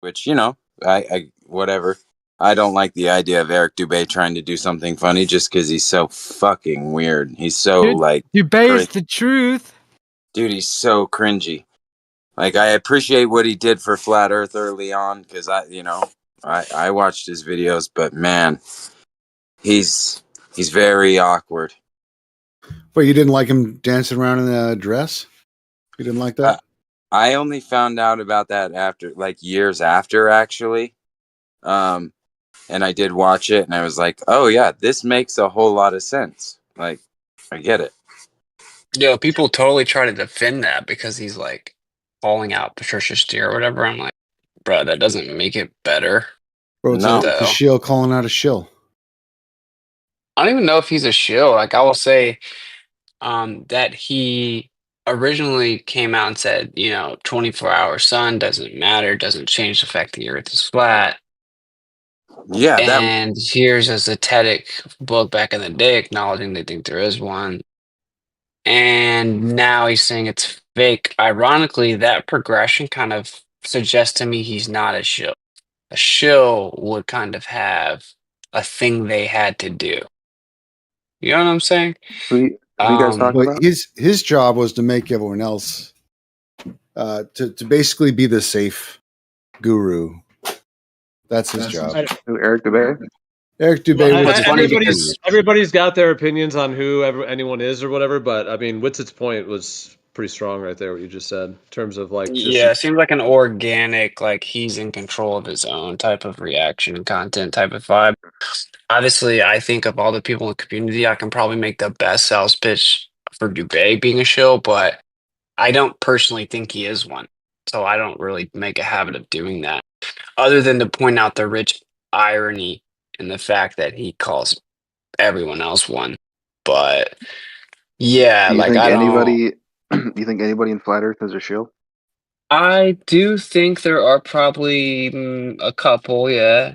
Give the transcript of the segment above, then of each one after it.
which, I whatever. I don't like the idea of Eric Dubé trying to do something funny just because he's so fucking weird. He's so Dubé is the truth. Dude, he's so cringy. Like, I appreciate what he did for Flat Earth early on because I watched his videos, but man, he's very awkward. But you didn't like him dancing around in a dress? You didn't like that? I only found out about that after, years after, actually. And I did watch it, and I was like, oh yeah, this makes a whole lot of sense. Like, I get it. Yo, people totally try to defend that because he's like calling out Patricia Steer or whatever. I'm like, bro, that doesn't make it better. Bro, it's a shill calling out a shill. I don't even know if he's a shill. Like, I will say that he originally came out and said, 24-hour sun doesn't matter, doesn't change the fact the earth is flat. Yeah. And here's a Zetetic book back in the day acknowledging they think there is one. And now he's saying it's fake. Ironically, that progression kind of suggests to me he's not a shill. A shill would kind of have a thing they had to do. You know what I'm saying? Who you guys talking about? His job was to make everyone else to basically be the safe guru. That's his job. Who, Eric Dubé? Eric Dubé. Well, everybody's got their opinions on who anyone is or whatever, but I mean, Witsit's point was pretty strong right there, what you just said, in terms of like... Yeah, it seems like an organic, like he's in control of his own type of reaction and content type of vibe. Obviously, I think of all the people in the community, I can probably make the best sales pitch for Dubé being a shill, but I don't personally think he is one. So I don't really make a habit of doing that, other than to point out the rich irony in the fact that he calls everyone else one. But yeah, you think anybody in Flat Earth is a shill? I do think there are probably a couple, yeah.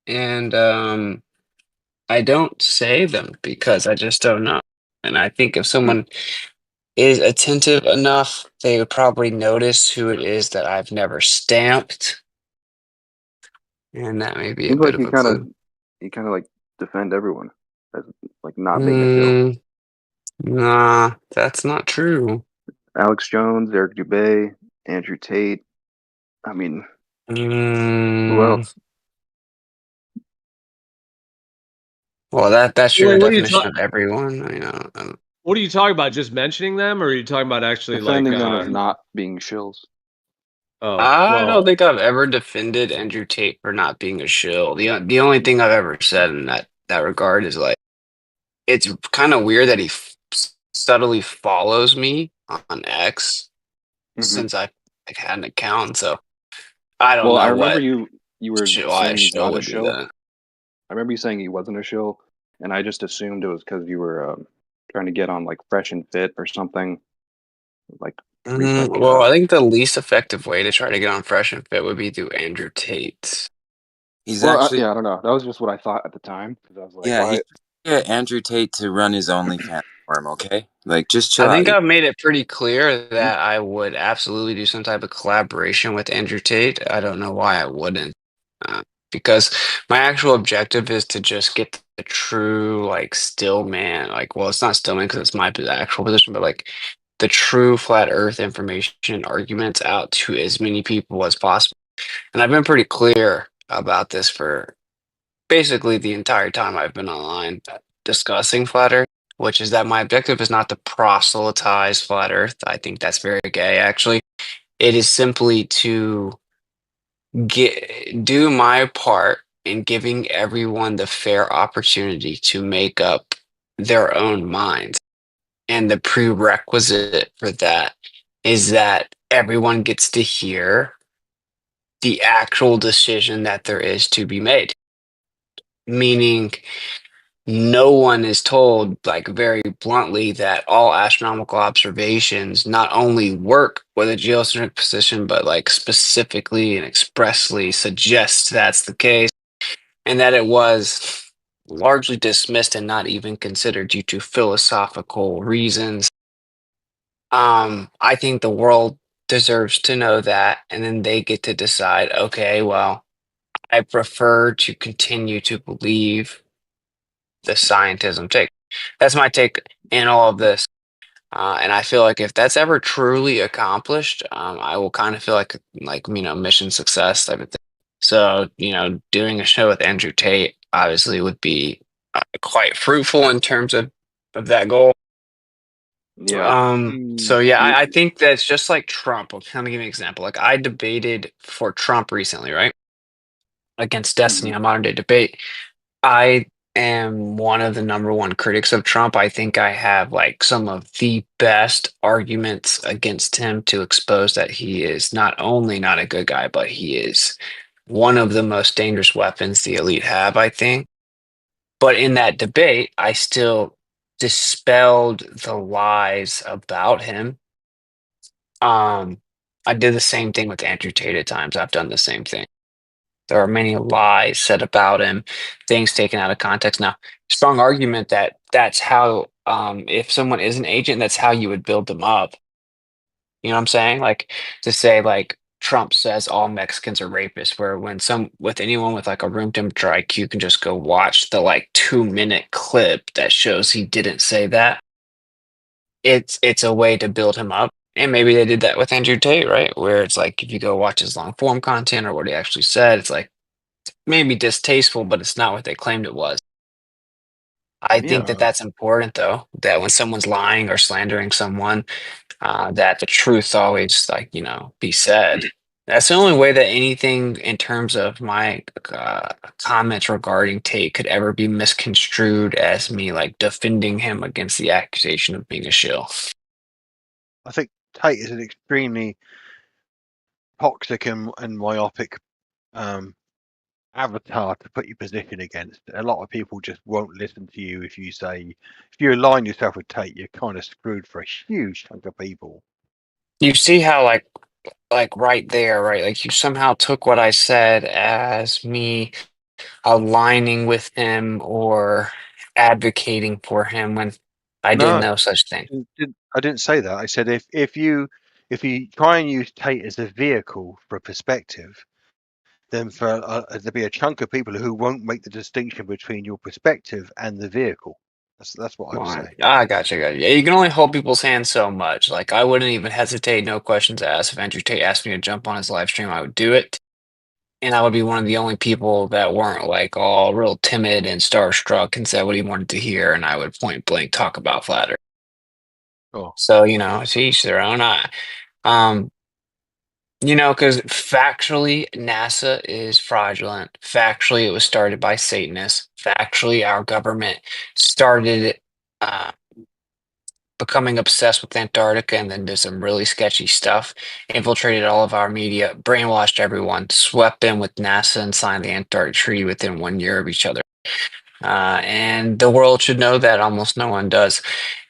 And I don't say them because I just don't know. And I think if someone is attentive enough, they would probably notice who it is that I've never stamped. And that may be a bit of a clue. You kind of like defend everyone as like not being a shill. Nah, that's not true. Alex Jones, Eric Dubé, Andrew Tate. I mean, who else? Well, that's your definition of everyone. What are you talking about? Just mentioning them, or are you talking about actually defending them as not being shills? Oh, I don't think I've ever defended Andrew Tate for not being a shill. The only thing I've ever said in that regard is like, it's kind of weird that he subtly follows me on X since I had an account. So I don't know. I remember you were saying he's not a shill. I remember you saying he wasn't a shill, and I just assumed it was because you were trying to get on like Fresh and Fit or something. Like, well, I think the least effective way to try to get on Fresh and Fit would be through Andrew Tate. He's actually, I don't know. That was just what I thought at the time. I was like, he get Andrew Tate to run his OnlyFans for him, okay? Like, just chill out. I think I've made it pretty clear that I would absolutely do some type of collaboration with Andrew Tate. I don't know why I wouldn't. Because my actual objective is to just get the true, like, still man. Like, well, it's not still man because it's my actual position, but, like, the true flat earth information and arguments out to as many people as possible. And I've been pretty clear about this for basically the entire time I've been online discussing flat earth, which is that my objective is not to proselytize flat earth. I think that's very gay, actually. It is simply to do my part in giving everyone the fair opportunity to make up their own minds. And the prerequisite for that is that everyone gets to hear the actual decision that there is to be made. Meaning, no one is told, like, very bluntly, that all astronomical observations not only work with a geocentric position, but like specifically and expressly suggests that's the case, and that it was largely dismissed and not even considered due to philosophical reasons. I think the world deserves to know that, and then they get to decide, okay, well, I prefer to continue to believe the scientism take. That's my take in all of this. And I feel like if that's ever truly accomplished, I will kind of feel like mission success type of thing. So doing a show with Andrew Tate obviously would be quite fruitful in terms of that goal. Yeah. So yeah, You- I think that's just like Trump. I'll kind of give you an example. Like I debated for Trump recently, right? Against Destiny, Mhm. a modern day debate. I am one of the number one critics of Trump. I think I have like some of the best arguments against him to expose that he is not only not a good guy, but he is one of the most dangerous weapons the elite have, I think. But in that debate, I still dispelled the lies about him. I did the same thing with Andrew Tate at times. I've done the same thing. There are many lies said about him, things taken out of context. Now, strong argument that that's how, if someone is an agent, that's how you would build them up. You know what I'm saying? Like to say like Trump says all Mexicans are rapists, where when with anyone with like a room temperature IQ can just go watch the like 2 minute clip that shows he didn't say that. It's a way to build him up. And maybe they did that with Andrew Tate, right? Where it's like if you go watch his long form content or what he actually said, it's like maybe distasteful, but it's not what they claimed it was. I think that Yeah, that's important, though, that when someone's lying or slandering someone, that the truth always, like, be said. That's the only way that anything in terms of my comments regarding Tate could ever be misconstrued as me, like, defending him against the accusation of being a shill. I think Tate is an extremely toxic and myopic um, avatar to put your position against. A lot of people just won't listen to you if you align yourself with Tate, you're kind of screwed for a huge chunk of people. You see how, like right there, right? Like you somehow took what I said as me aligning with him or advocating for him when I did No, no such thing. I didn't say that. I said if you try and use Tate as a vehicle for a perspective, then there'll be a chunk of people who won't make the distinction between your perspective and the vehicle. That's what I was Well, saying. I got you. Yeah, you can only hold people's hands so much. Like I wouldn't even hesitate, no questions asked. If Andrew Tate asked me to jump on his live stream, I would do it. And I would be one of the only people that weren't like all real timid and starstruck and said what he wanted to hear, and I would point blank talk about flat Earth. Oh, So, to each their own. Um, because factually, NASA is fraudulent. Factually, it was started by Satanists. Factually, our government started uh, becoming obsessed with Antarctica and then did some really sketchy stuff, infiltrated all of our media, brainwashed everyone, swept in with NASA, and signed the Antarctic Treaty within 1 year of each other. And the world should know that almost no one does.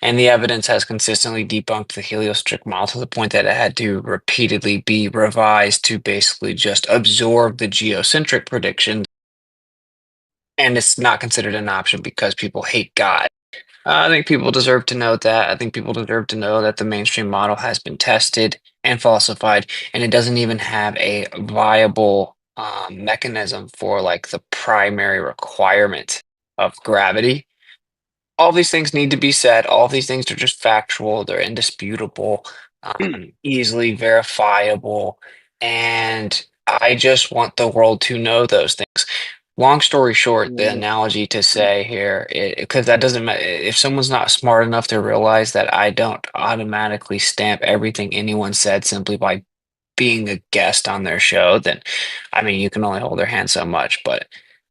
And the evidence has consistently debunked the heliocentric model to the point that it had to repeatedly be revised to basically just absorb the geocentric predictions. And it's not considered an option because people hate God. I think people deserve to know that. I think people deserve to know that the mainstream model has been tested and falsified, and it doesn't even have a viable mechanism for like the primary requirement of gravity. All these things need to be said. All these things are just factual. They're indisputable, easily verifiable, and I just want the world to know those things. Long story short, the Yeah. analogy to say here, because that doesn't matter. If someone's not smart enough to realize that I don't automatically stamp everything anyone said simply by being a guest on their show, then I mean, you can only hold their hand so much. But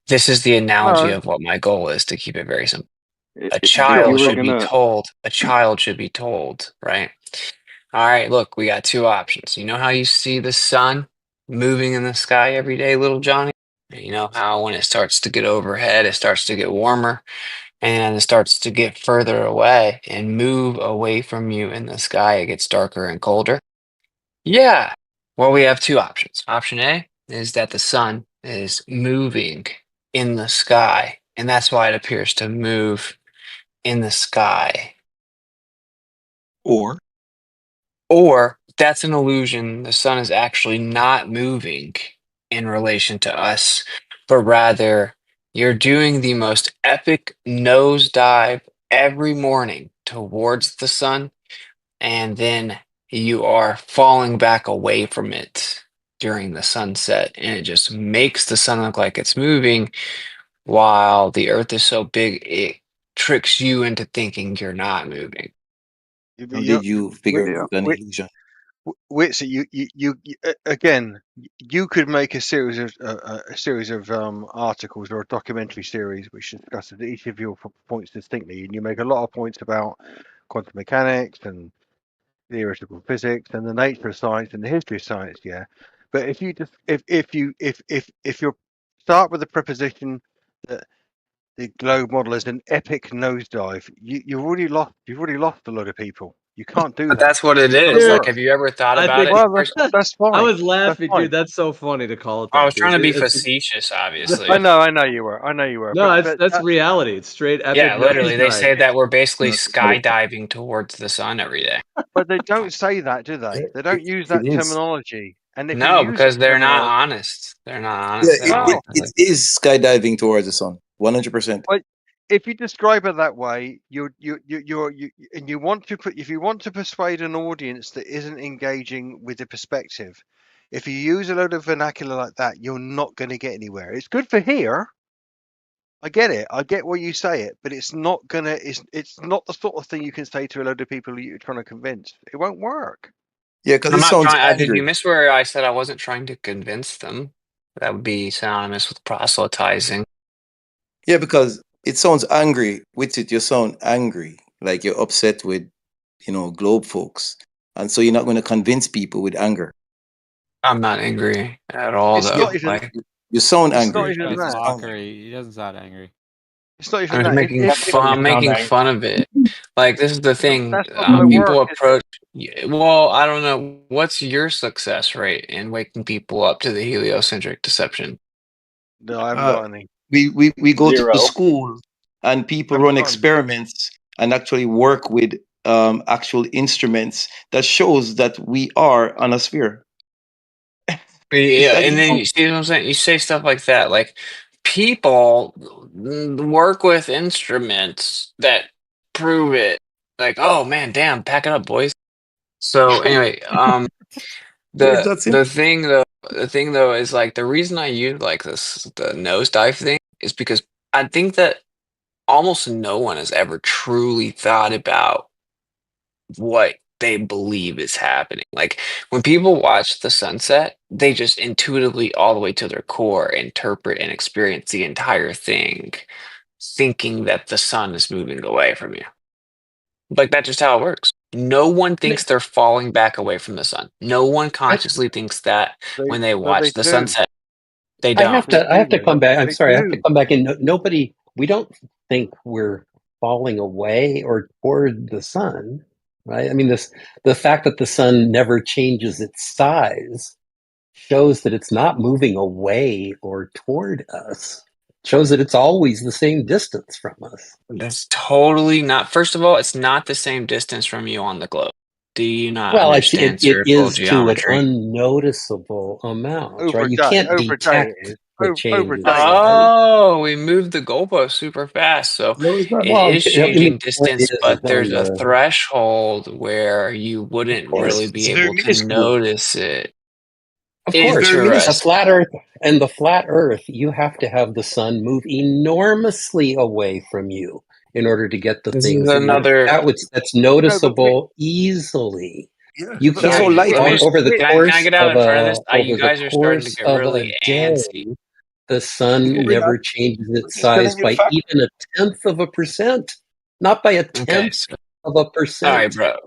this is the analogy no, of what my goal is to keep it very simple. A If you child were should be gonna, told, right? All right, look, we got two options. You know how you see the sun moving in the sky every day, little Johnny? You know how when it starts to get overhead, it starts to get warmer and it starts to get further away and move away from you in the sky, it gets darker and colder. Yeah. Well, we have two options. Option A is that the sun is moving in the sky, and that's why it appears to move in the sky. Or Or that's an illusion. The sun is actually not moving in relation to us, but rather you're doing the most epic nosedive every morning towards the sun, and then you are falling back away from it during the sunset, and it just makes the sun look like it's moving while the earth is so big it tricks you into thinking you're not moving. How did you figure Wit- out an Wit- illusion? Witsit, again, you could make a series of articles or a documentary series which discusses each of your points distinctly, and you make a lot of points about quantum mechanics and theoretical physics and the nature of science and the history of science. Yeah, but if you just if you start with the preposition that the globe model is an epic nosedive, you've already lost a lot of people. You can't do But that. that's what it It's got to is. Like, work. have you ever thought I about think it? Well, First, that's fine. I was That's laughing, fine. dude. That's so funny to call it that. I was dude. trying to be It's- facetious, obviously. I know you were. I know you were. no, But that's reality. It's straight epic Yeah, literally, they say nosedive. that we're basically No, no, skydiving towards the sun every day. but they don't say that, do they? They don't use it that is. terminology. And if you No, use that because they're not terminology, honest. They're not Yeah, honest at it, all. well, it, it is skydiving towards the sun. 100%. but if you describe it that way, and you want to put, if you want to persuade an audience that isn't engaging with the perspective, if you use a load of vernacular like that, you're not going to get anywhere. It's good for here. I get it. I get why you say it, but it's not gonna. It's not the sort of thing you can say to a load of people you're trying to convince. It won't work. Yeah, because I'm it not sounds trying. Did you angry. miss where I said I wasn't trying to convince them? That would be synonymous with proselytizing. Yeah, because it sounds angry. With it, you sound angry. Like you're upset with, globe folks. And so you're not going to convince people with anger. I'm not angry at all, It's though. not even. Like, You sound It's not angry. even That's that. mockery. He doesn't sound angry. It's not even I'm just that. making fun. I'm making fun of it. Like, this is the thing. That's not going to People work, is it? approach. Well, I don't know. What's your success rate in waking people up to the heliocentric deception? No, I haven't Uh, got any. we go to Zero. school and people Haven't run got any. experiments and actually work with actual instruments that shows that we are on a sphere. It's Yeah, that and then easy. you see what I'm saying? You say stuff like that. Like, people work with instruments that prove it. Like, oh man, damn, pack it up, boys. So anyway, It's that simple. the thing though is like the reason I use like the nosedive thing is because I think that almost no one has ever truly thought about what they believe is happening. Like, when people watch the sunset, they just intuitively, all the way to their core, interpret and experience the entire thing, thinking that the sun is moving away from you. Like, that's just how it works. No one thinks they're falling back away from the sun. No one consciously thinks that when they But they watch the do. sunset. They I have don't. They to. I have to do. come back. I'm They sorry. I have to do. come back. And nobody. We don't think we're falling away or toward the sun, right? I mean, the fact that the sun never changes its size shows that it's not moving away or toward us. Shows that it's always the same distance from us. That's totally not. First of all, it's not the same distance from you on the globe. Do you not Well, understand it spherical is to an geometry? unnoticeable amount, Over right? a You day. can't Over a day it detect is. the Over a changes, day it is. right? Oh, we moved the goalpost super fast. So No, it's not. it Well, is I mean, changing the point distance, is but on there's a the. threshold where you Of wouldn't really course, be It's very able to minuscule. notice it. of It's course, very the minuscule. Interesting. flat Earth and the flat Earth, you have to have the sun move enormously away from you in order to get the This is things that you another. that's No, but noticeable easily. Yeah, You that's how can't light Let me. moves. over the Can I course get out of in front of a this? You over the guys are starting to course get of a really day. antsy. The sun Okay. We're not. never changes We're its just telling size you the by fact. even a tenth of a percent, not by a Okay. tenth of a All right, percent. bro.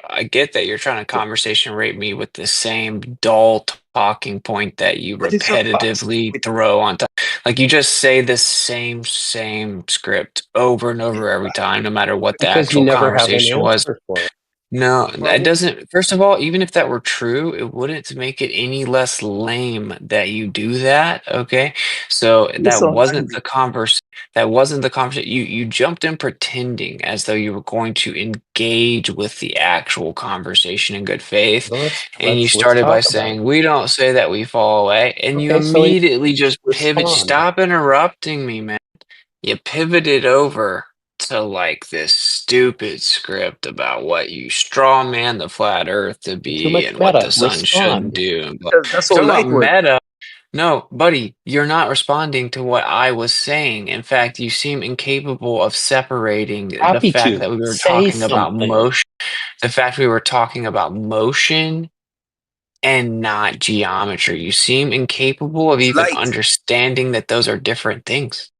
I get that you're trying to conversation rate me with the same dull talking point that you But it's a fact. repetitively throw on top. Like, you just say the same script over and over every time, no matter what the Because you actual never have an conversation was. answer for it. No, Well, that doesn't. First of all, even if that were true, it wouldn't make it any less lame that you do that. Okay, so You that sound wasn't angry. the converse. That wasn't the conversation. You jumped in pretending as though you were going to engage with the actual conversation in good faith, Well, and you let's started by talk about it. saying, "We don't say that we fall away," and you Okay, so immediately just pivot. respond. Stop interrupting me, man. You pivoted over to like this stupid script about what you straw man the flat earth to Too be much and what the meta. sun shouldn't Respond. do. And That's how talking about light works. meta. No, buddy, you're not responding to what I was saying. In fact, you seem incapable of separating the Happy fact to. that we were Say talking about something. motion, the fact we were talking about motion and not geometry. You seem incapable of It's even light. understanding that those are different things.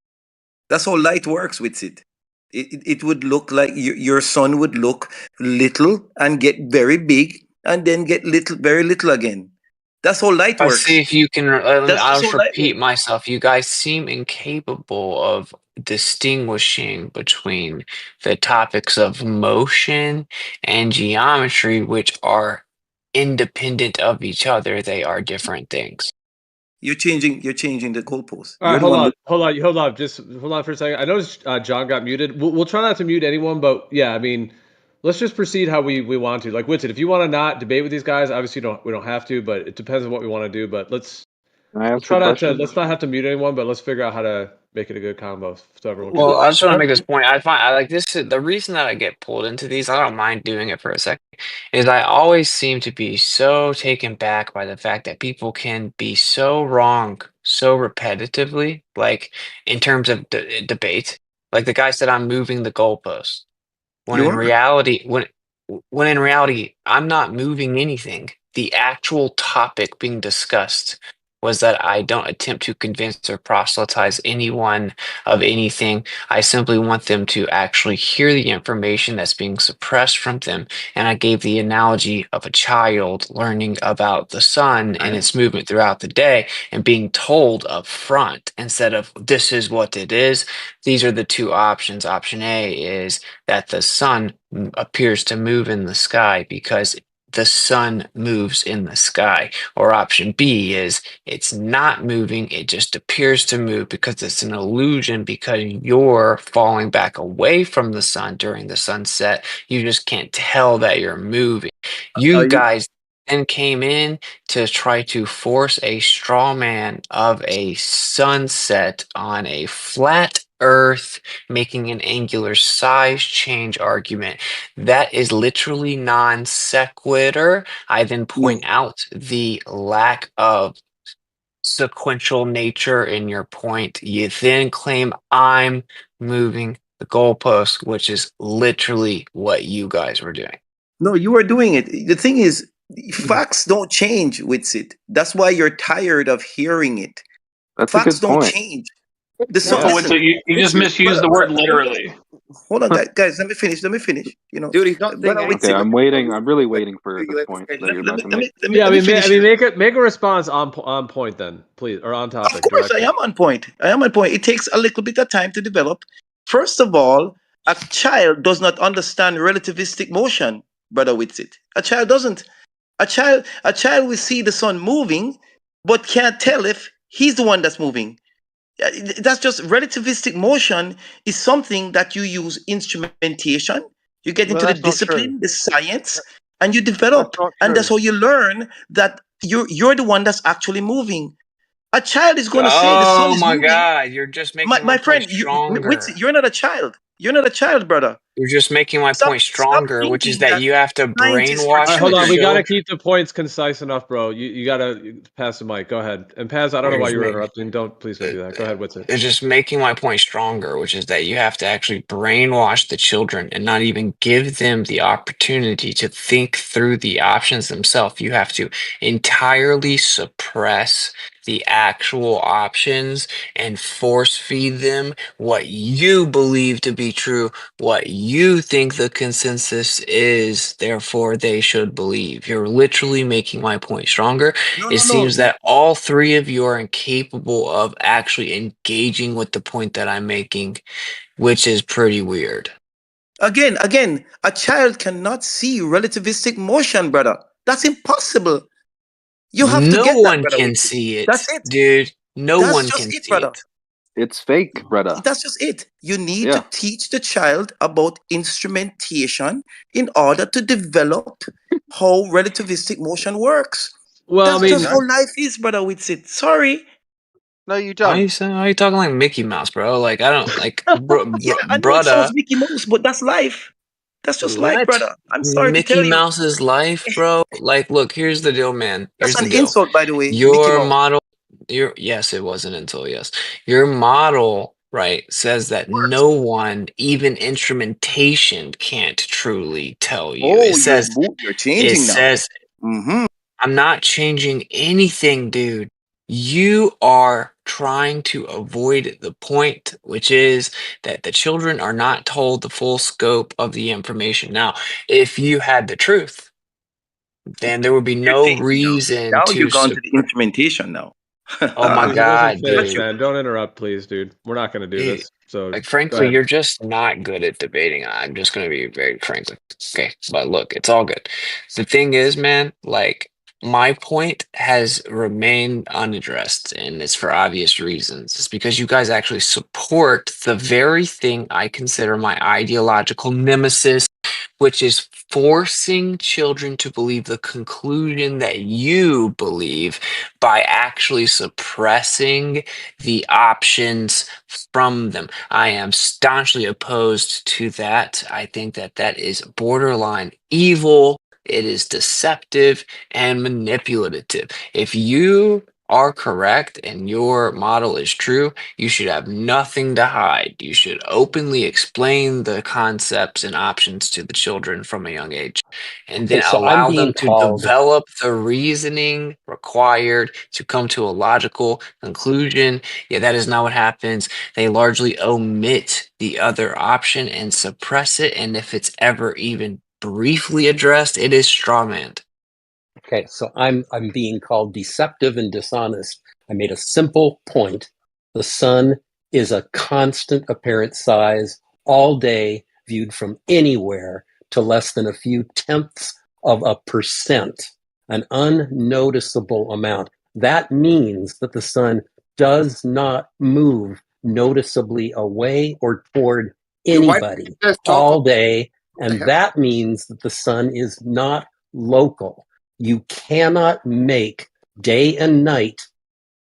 That's how light works with it. It would look like your sun would look little and get very big and then get little, very little again. That's how light Let's see works. if you can. That's I'll how just light repeat works. myself. You guys seem incapable of distinguishing between the topics of motion and geometry, which are independent of each other. They are different things. You're changing the goalpost. All You're right, the one. hold on. Just hold on for a second. I noticed John got muted. We'll try not to mute anyone, but yeah, I mean, let's just proceed how we want to. Like Witsit, if you want to not debate with these guys, obviously we don't have to, but it depends on what we want to do. But Can I let's ask a try not to question? let's not have to mute anyone, but let's figure out how to make it a good combo so everyone can. Well, I just want to make this point. I like this. The reason that I get pulled into these, I don't mind doing it for a second, is I always seem to be so taken back by the fact that people can be so wrong so repetitively, like in terms of debate. Like the guy said, I'm moving the goalpost. When You in are. reality, when in reality, I'm not moving anything. The actual topic being discussed was that I don't attempt to convince or proselytize anyone of anything. I simply want them to actually hear the information that's being suppressed from them. And I gave the analogy of a child learning about the sun and its movement throughout the day and being told up front instead of this is what it is. These are the two options. Option A is that the sun appears to move in the sky because the sun moves in the sky. Or option B is it's not moving, it just appears to move because it's an illusion because you're falling back away from the sun during the sunset. You just can't tell that you're moving. Are You you? guys then came in to try to force a straw man of a sunset on a flat earth, making an angular size change argument. That is literally non sequitur. I then point No. out the lack of sequential nature in your point. You then claim I'm moving the goalpost, which is literally what you guys were doing. No, you are doing it. The thing is, facts don't change with it. That's why you're tired of hearing it. That's a Facts good don't point. change. No, Yeah. Listen, Witsit, you just listen, misused the word literally. hold on, guys. Let me finish. Let me finish. Dude, he's not saying Brother Okay, anything. Witsit, I'm waiting. I'm really waiting for the point that let, you're let about me to let make. me let me Yeah, let me finish. make a response on point then, please, or on Of topic course, I directly. am on point. I am on point. It takes a little bit of time to develop. First of all, a child does not understand relativistic motion, brother Witsit. A child doesn't. A child will see the sun moving, but can't tell if he's the one that's moving. That's just relativistic motion is something that you use instrumentation. You get Well, into the that's not true. discipline, the science, and you That's develop. not And that's true. how you learn that you're the one that's actually moving. A child is going to say the sun Oh is my moving. God, you're just My, making my my point friend, stronger. you're not a child. You're not a child, brother. You're just making my Stop, point stop stronger, which is thinking that that you have to science is for All brainwash right, hold the on. children. We got to children. keep the points concise enough, bro. You got to pass the mic. Go ahead. And Paz, I don't know You're why just, you were interrupting. Please don't do that. Go ahead. What's it? it's just making my point stronger, which is that you have to actually brainwash the children and not even give them the opportunity to think through the options themselves. You have to entirely suppress the actual options and force feed them what you believe to be true, what you think the consensus is, therefore they should believe. You're literally making my point stronger. No, It no, no. seems that all three of you are incapable of actually engaging with the point that I'm making, which is pretty weird. Again, a child cannot see relativistic motion, brother. That's impossible. You have to No get that, one brother. can see it, That's it. dude. No That's one just can it, see brother. it. It's fake, brother. That's just it. You need to Yeah. teach the child about instrumentation in order to develop how relativistic motion works. Well, I That's just mean, how life is, brother Witsit. Sorry. No, you Why don't. are you talking like Mickey Mouse, bro? Like I don't like, Yeah, I know it brother. sounds Mickey Mouse, but that's life. That's just life, What? brother. I'm sorry to Mickey tell you. Mouse's life, bro? Like, look, here's the deal, man. That's Here's the an deal. insult, by the way, Mickey Your Mouse. model, yes, it wasn't until yes. Your model, right, says that Works. no one, even instrumentation, can't truly tell you. Oh, you're It changing now. says, Mm-hmm. I'm not changing anything, dude. You are trying to avoid the point, which is that the children are not told the full scope of the information. Now, if you had the truth, then there would be You're no changing now. reason Now to. you're going to the instrumentation now. Oh my he wasn't God, finished, dude. man. Don't interrupt, please, dude. We're not going to do Dude, this. So like, go frankly, ahead. you're just not good at debating. I'm just going to be very frank with you. Okay, but look, it's all good. The thing is, man, like, my point has remained unaddressed, and it's for obvious reasons. It's because you guys actually support the very thing I consider my ideological nemesis, which is forcing children to believe the conclusion that you believe by actually suppressing the options from them. I am staunchly opposed to that. I think that that is borderline evil. It is deceptive and manipulative. If you are correct and your model is true, you should have nothing to hide. You should openly explain the concepts and options to the children from a young age, and Okay, then so I'm allow them being to called. develop the reasoning required to come to a logical conclusion. Yeah, that is not what happens. They largely omit the other option and suppress it. And if it's ever even briefly addressed, it is strawmanned. Okay, so I'm being called deceptive and dishonest. I made a simple point. The sun is a constant apparent size all day, viewed from anywhere to less than a few tenths of a percent, an unnoticeable amount. That means that the sun does not move noticeably away or toward anybody all day, and that means that the sun is not local. You cannot make day and night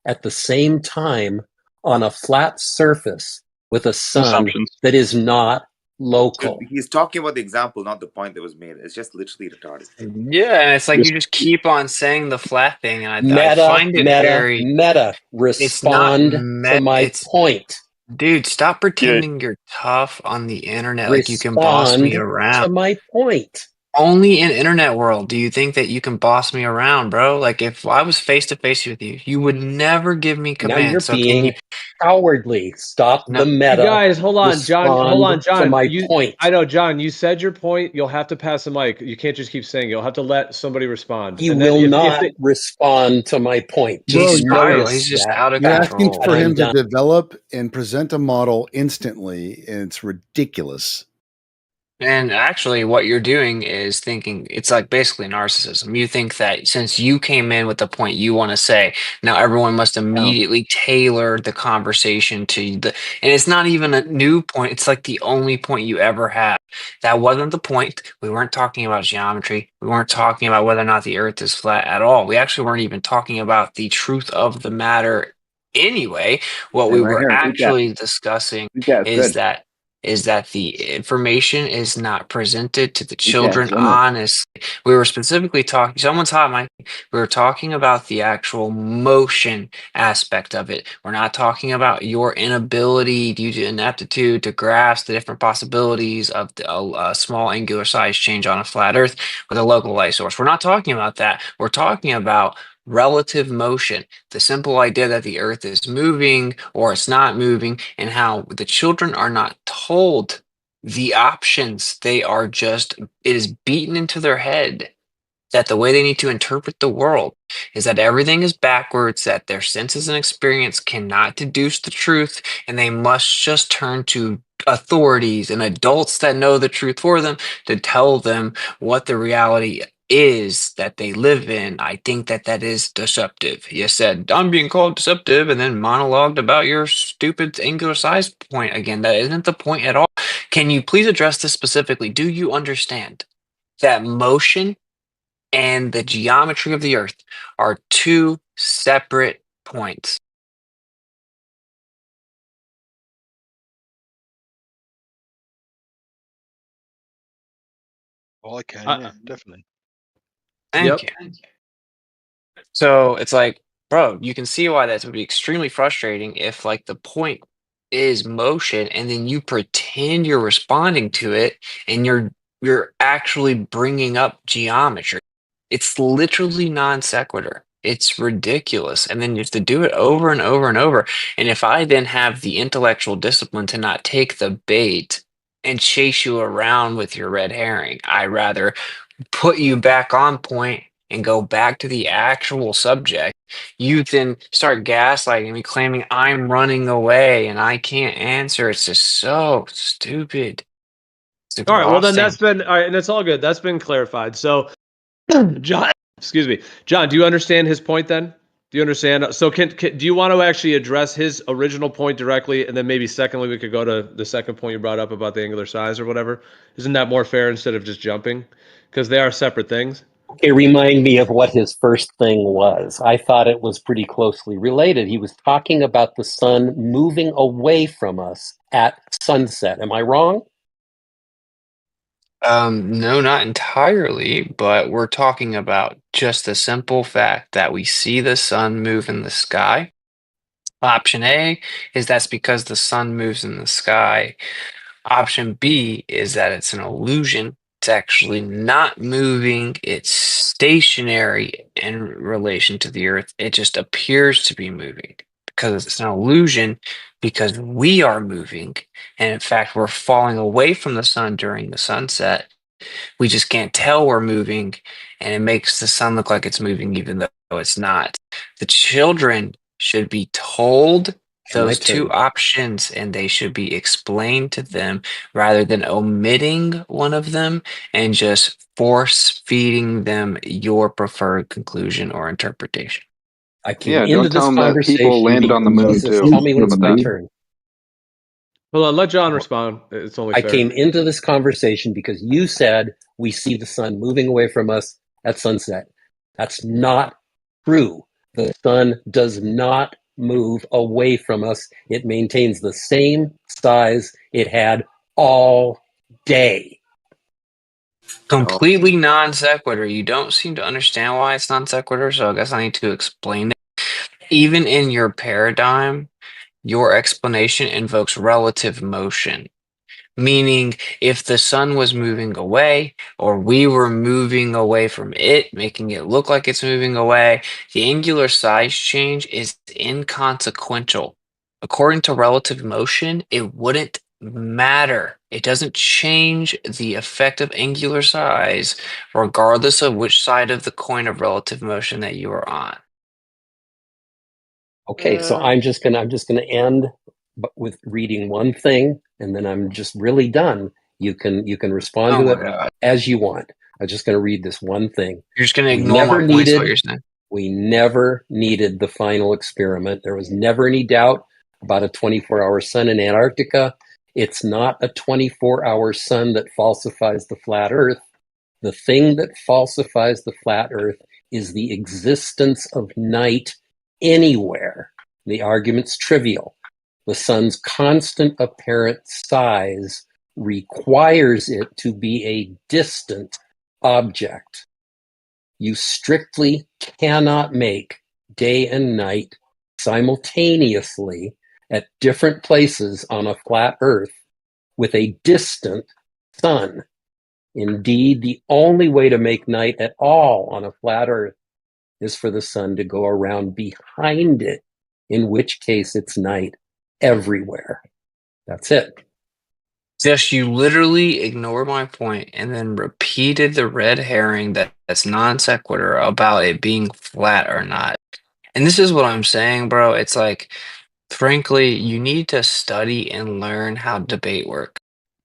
at the same time on a flat surface with a sun Assumptions. that is not local. He's talking about the example, not the point that was made. It's just literally retarded. Yeah, and it's like you just keep on saying the flat thing, and I Meta, find it very. It's not respond to my point. Dude, stop pretending you're tough on the internet like you can boss Respond me around. to my point. Only in internet world do you think that you can boss me around, bro. Like if I was face to face with you, you would never give me Now you're commands. So can being you? cowardly. Stop No. the You meta. guys, hold on, John. Hold on, Respond to John. my point. I know, John. You said your point. You'll have to pass the mic. You can't just keep saying. You'll have to let somebody respond. He And then will if not they, respond to my point. Bro, Just notice He's just that. out of You're asking control. for And him I'm to done. develop and present a model instantly, and it's ridiculous. And actually, what you're doing is thinking it's like basically narcissism. You think that since you came in with the point you want to say, now everyone must immediately tailor the conversation to the, and it's not even a new point. It's like the only point you ever had. That wasn't the point. We weren't talking about geometry. We weren't talking about whether or not the earth is flat at all. We actually weren't even talking about the truth of the matter anyway. What we Same right were here. actually discussing It's is good. that the information is not presented to the children limit. honestly. We were specifically talking, someone's hot, Mike. We were talking about the actual motion aspect of it. We're not talking about your inability due to ineptitude to grasp the different possibilities of a small angular size change on a flat earth with a local light source. We're not talking about that. We're talking about relative motion, the simple idea that the earth is moving or it's not moving, and how the children are not told the options. They are just, it is beaten into their head that the way they need to interpret the world is that everything is backwards, that their senses and experience cannot deduce the truth, and they must just turn to authorities and adults that know the truth for them to tell them what the reality is that they live in. I think that that is deceptive. You said, I'm being called deceptive, and then monologued about your stupid angular size point again. That isn't the point at all. Can you please address this specifically? Do you understand that motion and the geometry of the earth are two separate points? Oh, I can, I- yeah, definitely. Thank Yep. you. So it's like, bro, you can see why that would be extremely frustrating if like the point is motion and then you pretend you're responding to it and you're actually bringing up geometry. It's literally non sequitur. It's ridiculous. And then you have to do it over and over and over. And if I then have the intellectual discipline to not take the bait and chase you around with your red herring, I rather put you back on point and go back to the actual subject. You then start gaslighting me, claiming I'm running away and I can't answer. It's just so stupid. It's All right. Well, then that's exhausting. been all right, and it's all good. That's been clarified. So, John, excuse me, John, do you understand his point? Then, do you understand? So, do you want to actually address his original point directly, and then maybe secondly, we could go to the second point you brought up about the angular size or whatever. Isn't that more fair instead of just jumping? Because they are separate things. Okay, remind me of what his first thing was. I thought it was pretty closely related. He was talking about the sun moving away from us at sunset. Am I wrong? No, not entirely, but we're talking about just the simple fact that we see the sun move in the sky. Option A is that's because the sun moves in the sky. Option B is that it's an illusion. It's actually not moving. It's stationary in relation to the Earth. It just appears to be moving because it's an illusion because we are moving. And in fact, we're falling away from the sun during the sunset. We just can't tell we're moving, and it makes the sun look like it's moving even though it's not. The children should be told My those two turn. options and they should be explained to them rather than omitting one of them and just force feeding them your preferred conclusion or interpretation. I came Yeah, into don't tell this them that people conversation landed on the because moon Jesus, too. tell me when How it's about my that? turn. Hold on, let John respond. It's only I fair. came into this conversation because you said we see the sun moving away from us at sunset. That's not true. The sun does not move away from us. It maintains the same size it had all day. Completely non sequitur. You don't seem to understand why it's non sequitur, so I guess I need to explain it. Even in your paradigm, your explanation invokes relative motion, meaning if the sun was moving away or we were moving away from it, making it look like it's moving away, the angular size change is inconsequential. According to relative motion, it wouldn't matter. It doesn't change the effective angular size regardless of which side of the coin of relative motion that you are on. Okay, so I'm just gonna end with reading one thing, and then I'm just really done. You can respond Oh to my it God. as you want. I'm just gonna read this one thing. You're just going to We ignore my never points, what needed you're saying. we never needed the final experiment. There was never any doubt about a 24-hour sun in Antarctica. It's not a 24-hour sun that falsifies the flat Earth. The thing that falsifies the flat Earth is the existence of night anywhere. The argument's trivial. The sun's constant apparent size requires it to be a distant object. You strictly cannot make day and night simultaneously at different places on a flat Earth with a distant sun. Indeed, the only way to make night at all on a flat Earth is for the sun to go around behind it, in which case it's night everywhere. That's it. Just you literally ignored my point and then repeated the red herring that's non sequitur about it being flat or not. And this is what I'm saying, bro. It's like Frankly, you need to study and learn how debate work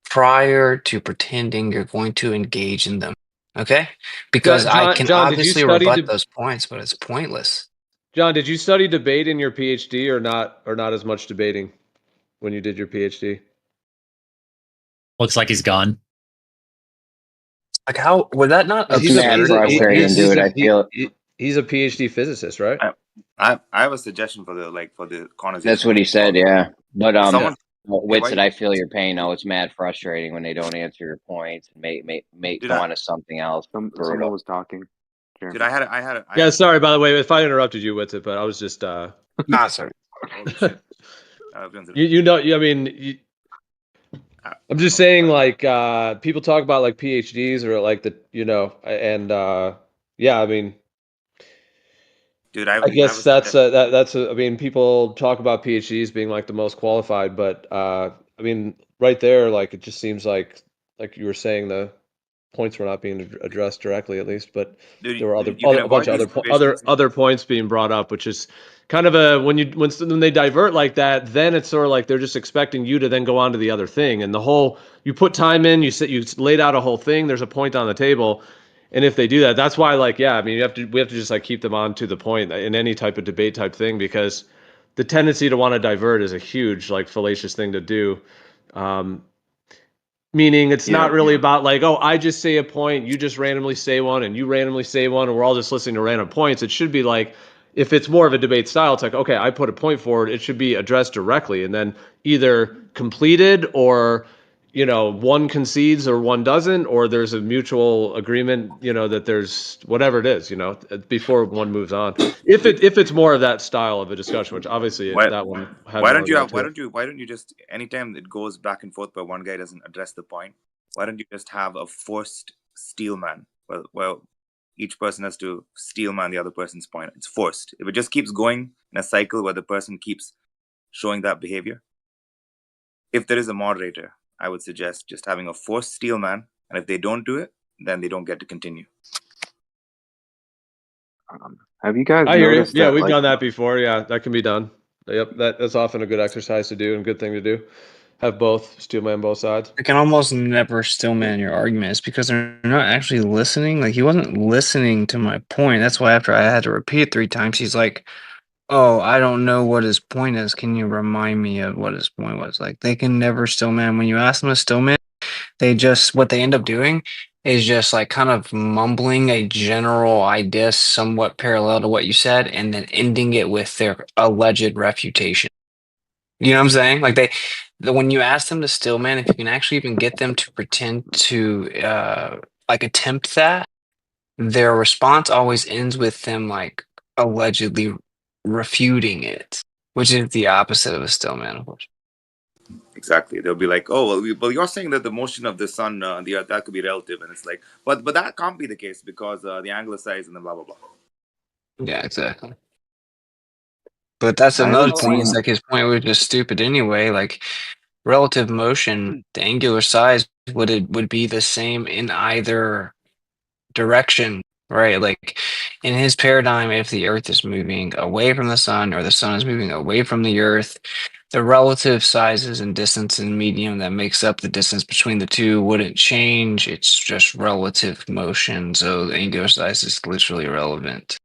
prior to pretending you're going to engage in them. Okay? Because I can John, did you obviously study rebut those points, but it's pointless. John, did you study debate in your PhD or not as much debating when you did your PhD? Looks like he's gone. Like how would that not It's absurd? mad frustrating, dude. I feel He's a PhD physicist, right? I have a suggestion for the conversation. That's what he said, yeah. But Someone Witsit, I feel your pain. No, it's mad frustrating when they don't answer your points and make go on to something else. Someone was talking. Dude, I had Yeah, sorry, by the way, if I interrupted you with it, but I was just Nah, sorry. I'm just saying, like, people talk about like PhDs or like yeah, I mean, dude, I guess I mean, people talk about PhDs being like the most qualified, but I mean, right there, like, it just seems like you were saying, the points were not being addressed directly, at least, but dude, there were you can a bunch of other points being brought up, which is kind of when they divert like that, then it's sort of like they're just expecting you to then go on to the other thing, and you put time in, you laid out a whole thing, there's a point on the table, and if they do that, that's why, like, yeah, I mean, we have to just like keep them on to the point in any type of debate type thing, because the tendency to want to divert is a huge, like, fallacious thing to do. Meaning it's not really about like, oh, I just say a point, you just randomly say one, and you randomly say one, and we're all just listening to random points. It should be like, if it's more of a debate style, it's like, okay, I put a point forward, it should be addressed directly, and then either completed or, one concedes or one doesn't, or there's a mutual agreement, that there's whatever it is, before one moves on. If it's more of that style of a discussion, which obviously that one had why more don't you just, anytime it goes back and forth but one guy doesn't address the point, why don't you just have a forced steel man? Well, each person has to steel man the other person's point. It's forced. If it just keeps going in a cycle where the person keeps showing that behavior, if there is a moderator, I would suggest just having a forced steel man, and if they don't do it, then they don't get to continue. Have you guys I hear you. noticed Yeah, that, we've like, done that before. Yeah, that can be done. Yep, that's often a good exercise to do and good thing to do. Have both, steelman both sides. I can almost never stillman your arguments because they're not actually listening. Like, he wasn't listening to my point. That's why after I had to repeat it 3 times, he's like, "Oh, I don't know what his point is. Can you remind me of what his point was?" Like, they can never stillman. When you ask them to stillman, what they end up doing is just like kind of mumbling a general idea somewhat parallel to what you said, and then ending it with their alleged refutation. You know what I'm saying? Like, when you ask them to stillman, if you can actually even get them to pretend to like attempt that, their response always ends with them like allegedly refuting it, which is the opposite of a stillman, of course. Exactly. They'll be like, "Oh, well, you're saying that the motion of the sun and the earth, that could be relative," and it's like, but that can't be the case because the angular size and the blah blah blah. Yeah, exactly. But that's another point. Is like his point was just stupid anyway. Like, relative motion, the angular size would be the same in either direction, right? Like, in his paradigm, if the Earth is moving away from the sun or the sun is moving away from the Earth, the relative sizes and distance and medium that makes up the distance between the two wouldn't change. It's just relative motion. So the angular size is literally irrelevant.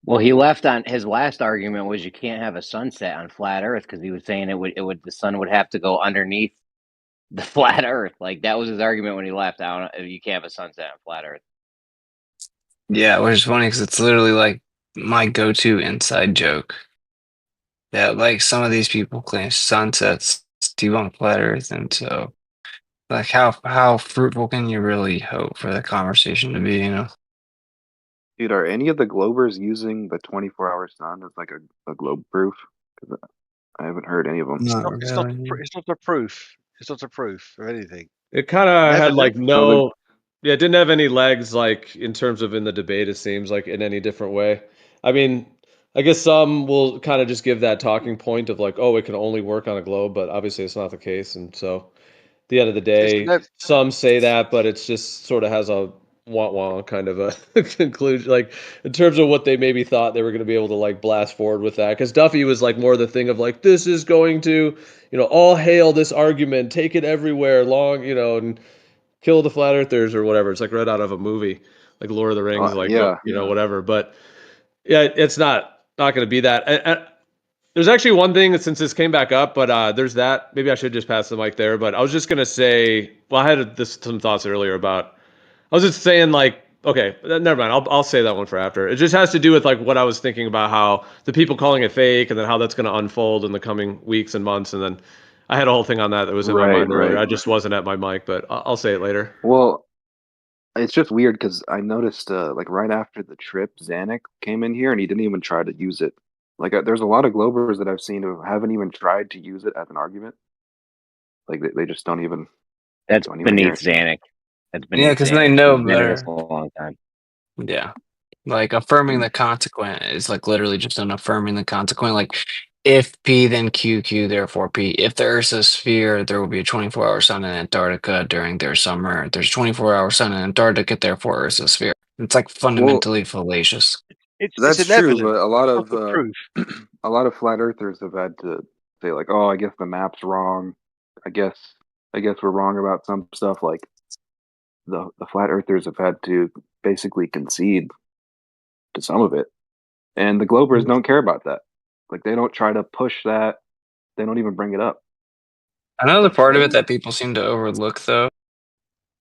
Well, he left on his last argument was you can't have a sunset on flat Earth because he was saying the sun would have to go underneath the flat Earth. Like, that was his argument when he left. You can't have a sunset on flat Earth. Yeah, which is funny because it's literally like my go-to inside joke. That, like, some of these people claim sunsets debunk flat Earth, and so, like, how fruitful can you really hope for the conversation to be? dude, are any of the globers using the 24-hour sun as like a globe proof? Because I haven't heard any of them. Not It's not really. it's not a proof. It's not a proof of anything. It kind of had like So yeah, it didn't have any legs, like, in terms of in the debate, it seems like, in any different way. I mean, I guess some will kind of just give that talking point of like, oh, it can only work on a globe, but obviously it's not the case. And so, at the end of the day, some say that, but it's just sort of has a wah kind of a conclusion, like in terms of what they maybe thought they were going to be able to like blast forward with that. Because Duffy was like more the thing of like, this is going to, all hail this argument, take it everywhere, long, and kill the flat earthers or whatever. It's like right out of a movie, like Lord of the Rings, like Yeah. whatever. But yeah, it's not going to be that. There's actually one thing that since this came back up, but there's that. Maybe I should just pass the mic there. But I was just going to say, well, I had some thoughts earlier about. I was just saying, like, okay, never mind. I'll say that one for after. It just has to do with like what I was thinking about how the people calling it fake, and then how that's going to unfold in the coming weeks and months. And then I had a whole thing on that was in my mind earlier. I just wasn't at my mic, but I'll say it later. Well, it's just weird because I noticed, like right after the trip, Zanuck came in here and he didn't even try to use it. Like, there's a lot of Globers that I've seen who haven't even tried to use it as an argument. Like, they just don't even. That's don't even hear beneath it. Zanuck. That's beneath Yeah, because Zanuck. they know He's been in this better. a long time. Yeah. Like affirming the consequent is like literally just an affirming the consequent. Like if P, then Q, therefore P. If the Earth's a sphere, there will be a 24-hour sun in Antarctica during their summer. If there's a 24-hour sun in Antarctica, therefore Earth's a sphere. It's like fundamentally fallacious. It's That's an true, evidence. but a lot It's not of the proof. a lot of flat earthers have had to say like, "Oh, I guess the map's wrong. I guess we're wrong about some stuff." Like the flat earthers have had to basically concede to some of it, and the Globers don't care about that. Like they don't try to push that. They don't even bring it up. Another part of it that people seem to overlook, though,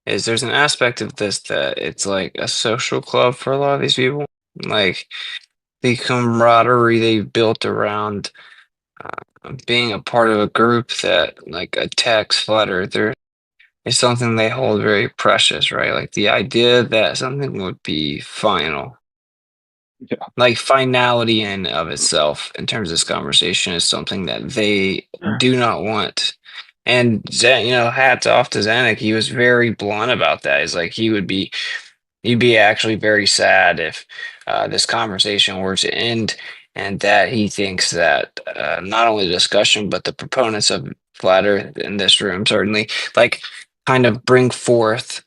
is there's an aspect of this that it's like a social club for a lot of these people. Like the camaraderie they built around being a part of a group that like attacks flat earthers is something they hold very precious, right? Like the idea that something would be final, Yeah. like finality in and of itself in terms of this conversation is something that they do not want. And hats off to Zanuck. He was very blunt about that. He's like he'd be actually very sad if this conversation were to end, and that he thinks that not only the discussion but the proponents of flat Earth in this room certainly like kind of bring forth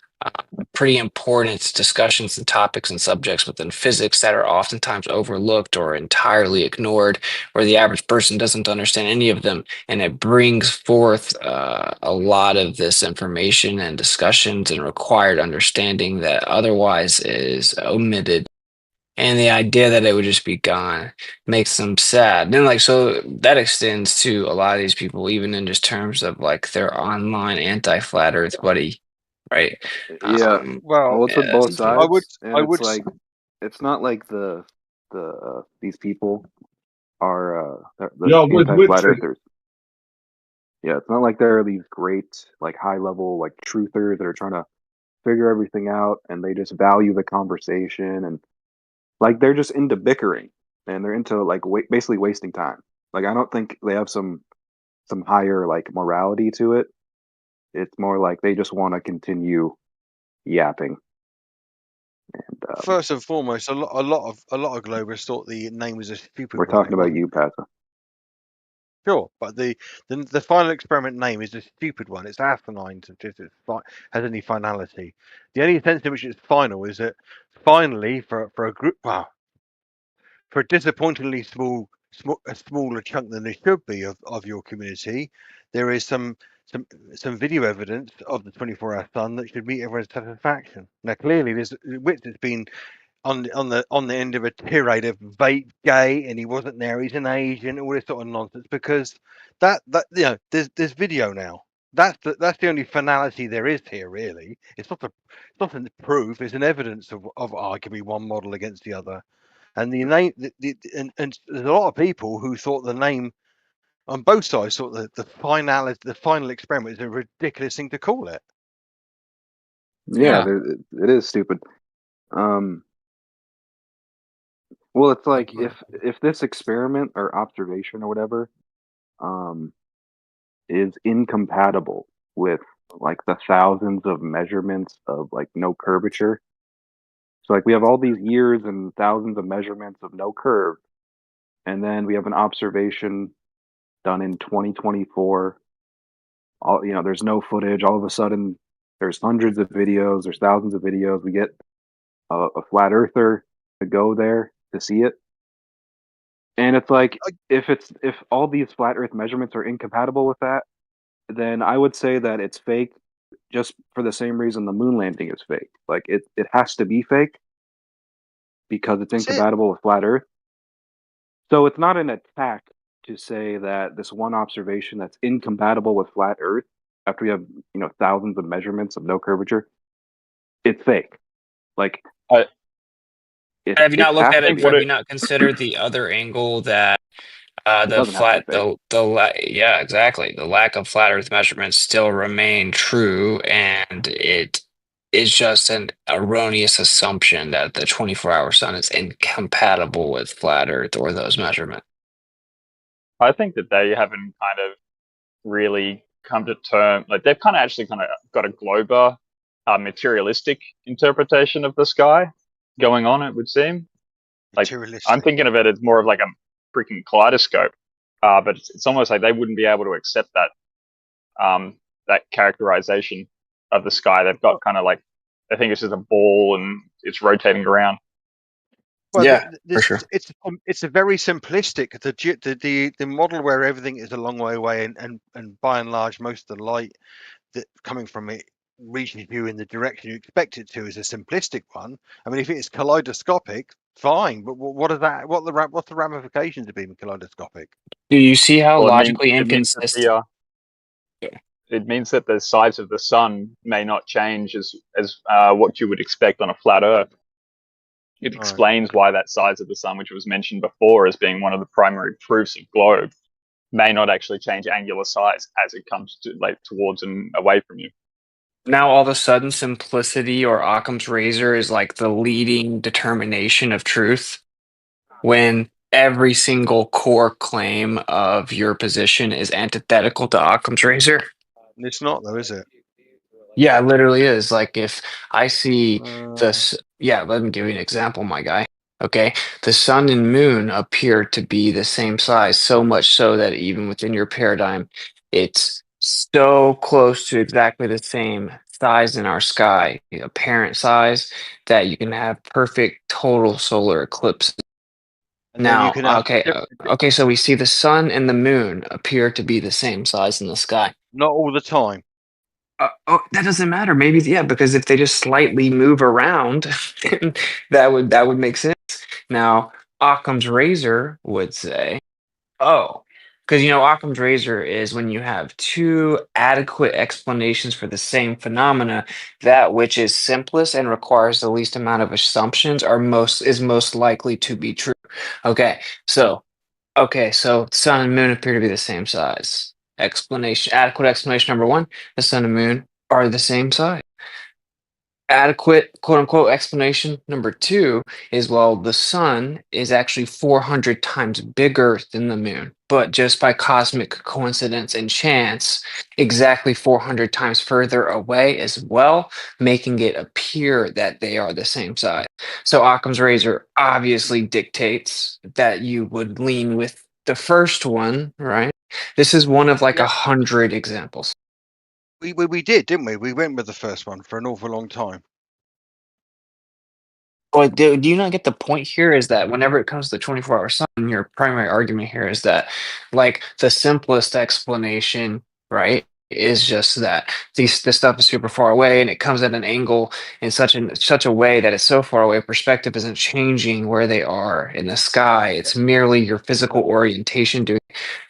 pretty important discussions and topics and subjects within physics that are oftentimes overlooked or entirely ignored, where the average person doesn't understand any of them, and it brings forth a lot of this information and discussions and required understanding that otherwise is omitted. And the idea that it would just be gone makes them sad. Then, like, so that extends to a lot of these people, even in just terms of like their online anti-flat Earth buddy, right? Yeah. Well, it's with both Yeah, sides, and it's like it's not like the these people are the anti-flat earthers. Yeah, it's not like there are these great like high level like truthers that are trying to figure everything out, and they just value the conversation, and like they're just into bickering, and they're into like basically wasting time. Like I don't think they have some higher like morality to it. It's more like they just want to continue yapping. And First and foremost, a lot of Globers thought the name was a stupid we're one. talking It about wasn't. you, Passa. Sure, but the final experiment name is a stupid one. It's asinine to just has any finality. The only sense in which it's final is that finally for a group, well, for a disappointingly a smaller chunk than it should be of your community, there is some video evidence of the 24-hour sun that should meet everyone's satisfaction. Now, clearly, Witsit's been on the end of a tirade of vape gay, and he wasn't there. He's an Asian, all this sort of nonsense. Because that there's video now. That's the only finality there is here. Really, it's not the proof. It's an evidence of arguably one model against the other. And the name, and there's a lot of people who thought the name on both sides thought that the final experiment is a ridiculous thing to call it. Yeah, it is stupid. Well, it's like if this experiment or observation or whatever, is incompatible with like the thousands of measurements of like no curvature. So like we have all these years and thousands of measurements of no curve, and then we have an observation done in 2024. There's no footage. All of a sudden, there's hundreds of videos. There's thousands of videos. We get a flat earther to go there to see it. And it's like if all these flat Earth measurements are incompatible with that, then I would say that it's fake, just for the same reason the moon landing is fake. Like it has to be fake because it's incompatible with flat Earth. So it's not an attack to say that this one observation that's incompatible with flat Earth, after we have thousands of measurements of no curvature, it's fake. Like, have you not looked at it? what Have you not considered the other angle that the doesn't have to flat be fake. yeah, exactly, the lack of flat Earth measurements still remain true, and it is just an erroneous assumption that the 24-hour sun is incompatible with flat Earth or those measurements. I think that they haven't kind of really come to terms. Like they've kind of got a glober, materialistic interpretation of the sky going on. It would seem like I'm thinking of it as more of like a freaking kaleidoscope. But it's almost like they wouldn't be able to accept that characterization of the sky. They've got kind of like they think it's just a ball and it's rotating around. Well, yeah, for sure. It's a very simplistic. The model where everything is a long way away and by and large most of the light that coming from it reaches you in the direction you expect it to is a simplistic one. I mean, if it's kaleidoscopic, fine, but what's the ramifications of being kaleidoscopic? Do you see how logically It inconsistent? means that the size of the sun may not change as what you would expect on a flat Earth. It explains why that size of the sun, which was mentioned before as being one of the primary proofs of globe, may not actually change angular size as it comes to towards and away from you. Now all of a sudden simplicity or Occam's razor is like the leading determination of truth, when every single core claim of your position is antithetical to Occam's razor. It's not though, is it? Yeah, it literally is. Like if I see this, yeah, let me give you an example, my guy. Okay, the sun and moon appear to be the same size, so much so that even within your paradigm, it's so close to exactly the same size in our sky, apparent size, that you can have perfect total solar eclipse. And then you Now, can have okay, so we see the sun and the moon appear to be the same size in the sky. not all the time. That doesn't matter. Maybe, yeah, because if they just slightly move around, then that would make sense. Now, Occam's razor would say, oh, because Occam's razor is when you have two adequate explanations for the same phenomena, that which is simplest and requires the least amount of assumptions is most likely to be true. Okay, so sun and moon appear to be the same size. Adequate explanation number one, the sun and moon are the same size. Adequate quote unquote explanation number two is, well, the sun is actually 400 times bigger than the moon, but just by cosmic coincidence and chance, exactly 400 times further away as well, making it appear that they are the same size. So Occam's razor obviously dictates that you would lean with the first one, right? This is one of like 100 examples. We did, didn't we? We went with the first one for an awful long time. Well, do you not get the point here? Is that whenever it comes to the 24-hour sun, your primary argument here is that, like, the simplest explanation, right, is just that this stuff is super far away and it comes at an angle in such a way that it's so far away, perspective isn't changing where they are in the sky. It's merely your physical orientation doing,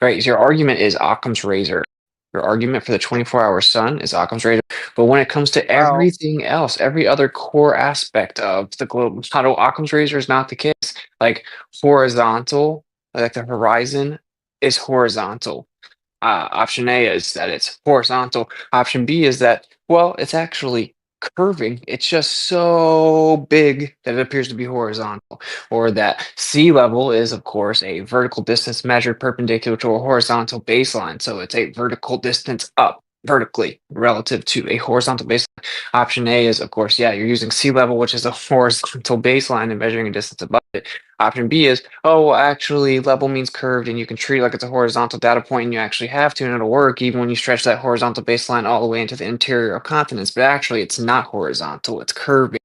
right? Your argument is Occam's razor. Your argument for the 24-hour sun is Occam's razor. But when it comes to everything else, every other core aspect of the global model, Occam's razor is not the case. Like horizontal, like the horizon is horizontal. Option A is that it's horizontal. Option B is that, well, it's actually curving. It's just so big that it appears to be horizontal. Or that sea level is, of course, a vertical distance measured perpendicular to a horizontal baseline. So it's a vertical distance up vertically relative to a horizontal baseline. Option A is, of course, yeah, you're using sea level, which is a horizontal baseline, and measuring a distance above it. Option B is, oh, well, actually, level means curved, and you can treat it like it's a horizontal data point, and you actually have to, and it'll work even when you stretch that horizontal baseline all the way into the interior of continents. But actually, it's not horizontal; it's curving.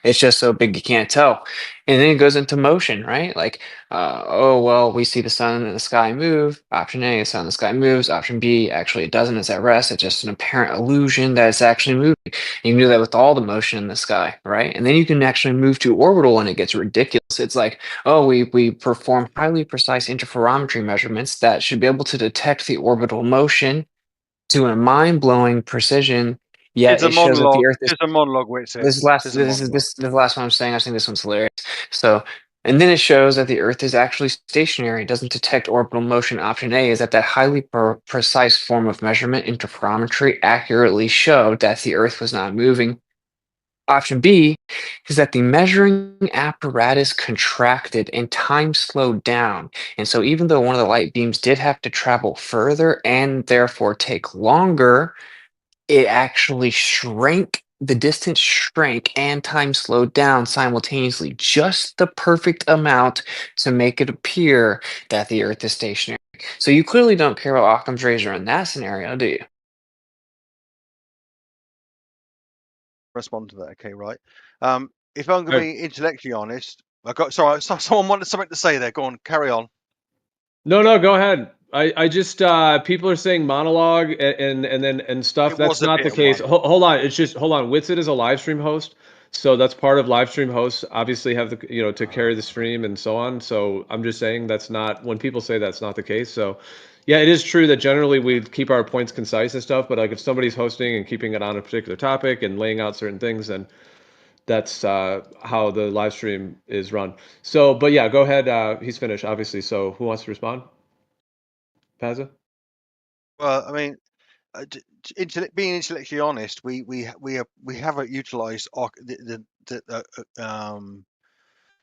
It's just so big you can't tell. And then it goes into motion, right? Like, oh, well, we see the sun in the sky move. Option A, the sun in the sky moves. Option B, actually, it doesn't. It's at rest. It's just an apparent illusion that it's actually moving. And you can do that with all the motion in the sky, right? And then you can actually move to orbital and it gets ridiculous. It's like, oh, we perform highly precise interferometry measurements that should be able to detect the orbital motion to a mind-blowing precision, yet It's a it shows that the monologue. Earth is It's a monologue, Witsit. this is the last one I'm saying. I think this one's hilarious. So, and then it shows that the Earth is actually stationary. It doesn't detect orbital motion. Option A is that highly precise form of measurement, interferometry, accurately showed that the Earth was not moving. Option B is that the measuring apparatus contracted and time slowed down. And so even though one of the light beams did have to travel further and therefore take longer, it actually shrank, the distance shrank and time slowed down simultaneously, just the perfect amount to make it appear that the Earth is stationary. So you clearly don't care about Occam's razor in that scenario, do you? Respond to that, okay, right? If I'm going to be intellectually honest, someone wanted something to say there. Go on, carry on. No, go ahead. I just people are saying monologue and stuff. It That's was a not bit the of case. one. Hold on. It's just hold on. Witsit is a live stream host, so that's part of live stream hosts. Obviously, have the to carry the stream and so on. So I'm just saying that's not when people say that's not the case. So yeah, it is true that generally we keep our points concise and stuff. But like if somebody's hosting and keeping it on a particular topic and laying out certain things, then that's how the live stream is run. So, but yeah, go ahead. He's finished, obviously. So who wants to respond? Paza? Well, I mean, being intellectually honest, we haven't utilised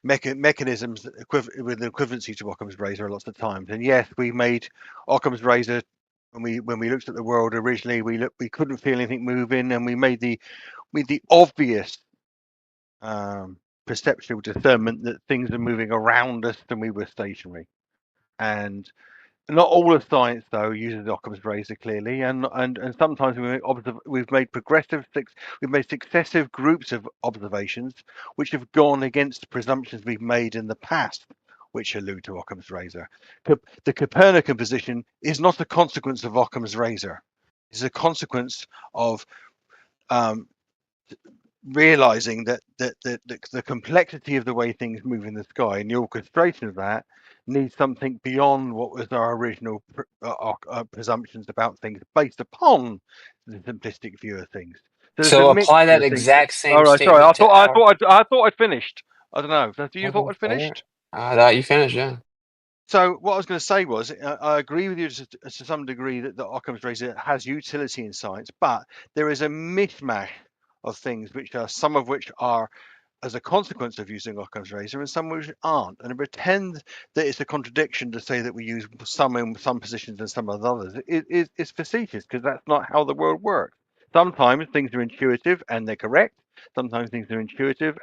mechanisms with the equivalency to Occam's razor lots of times. And yes, we made Occam's razor when we looked at the world originally. We couldn't feel anything moving, and we made the obvious perceptual discernment that things are moving around us and we were stationary. And not all of science, though, uses Occam's razor clearly, and sometimes we've made successive groups of observations which have gone against presumptions we've made in the past, which allude to Occam's razor. The Copernican position is not a consequence of Occam's razor; it's a consequence of realizing that the complexity of the way things move in the sky and the orchestration of that needs something beyond what was our original presumptions about things based upon the simplistic view of things. So there's So a apply mixture that of things. exact All same right, sorry. statement to our. I thought I'd finished. I don't know. Do you thought Okay, I'd fair. finished? I thought you finished, yeah. So what I was going to say was, I agree with you to some degree that the Occam's razor has utility in science, but there is a mishmash of things which are some of which are as a consequence of using Occam's razor and some which aren't. And to pretend that it's a contradiction to say that we use some in some positions and some of others is facetious, because that's not how the world works. Sometimes things are intuitive and they're correct. Sometimes things are intuitive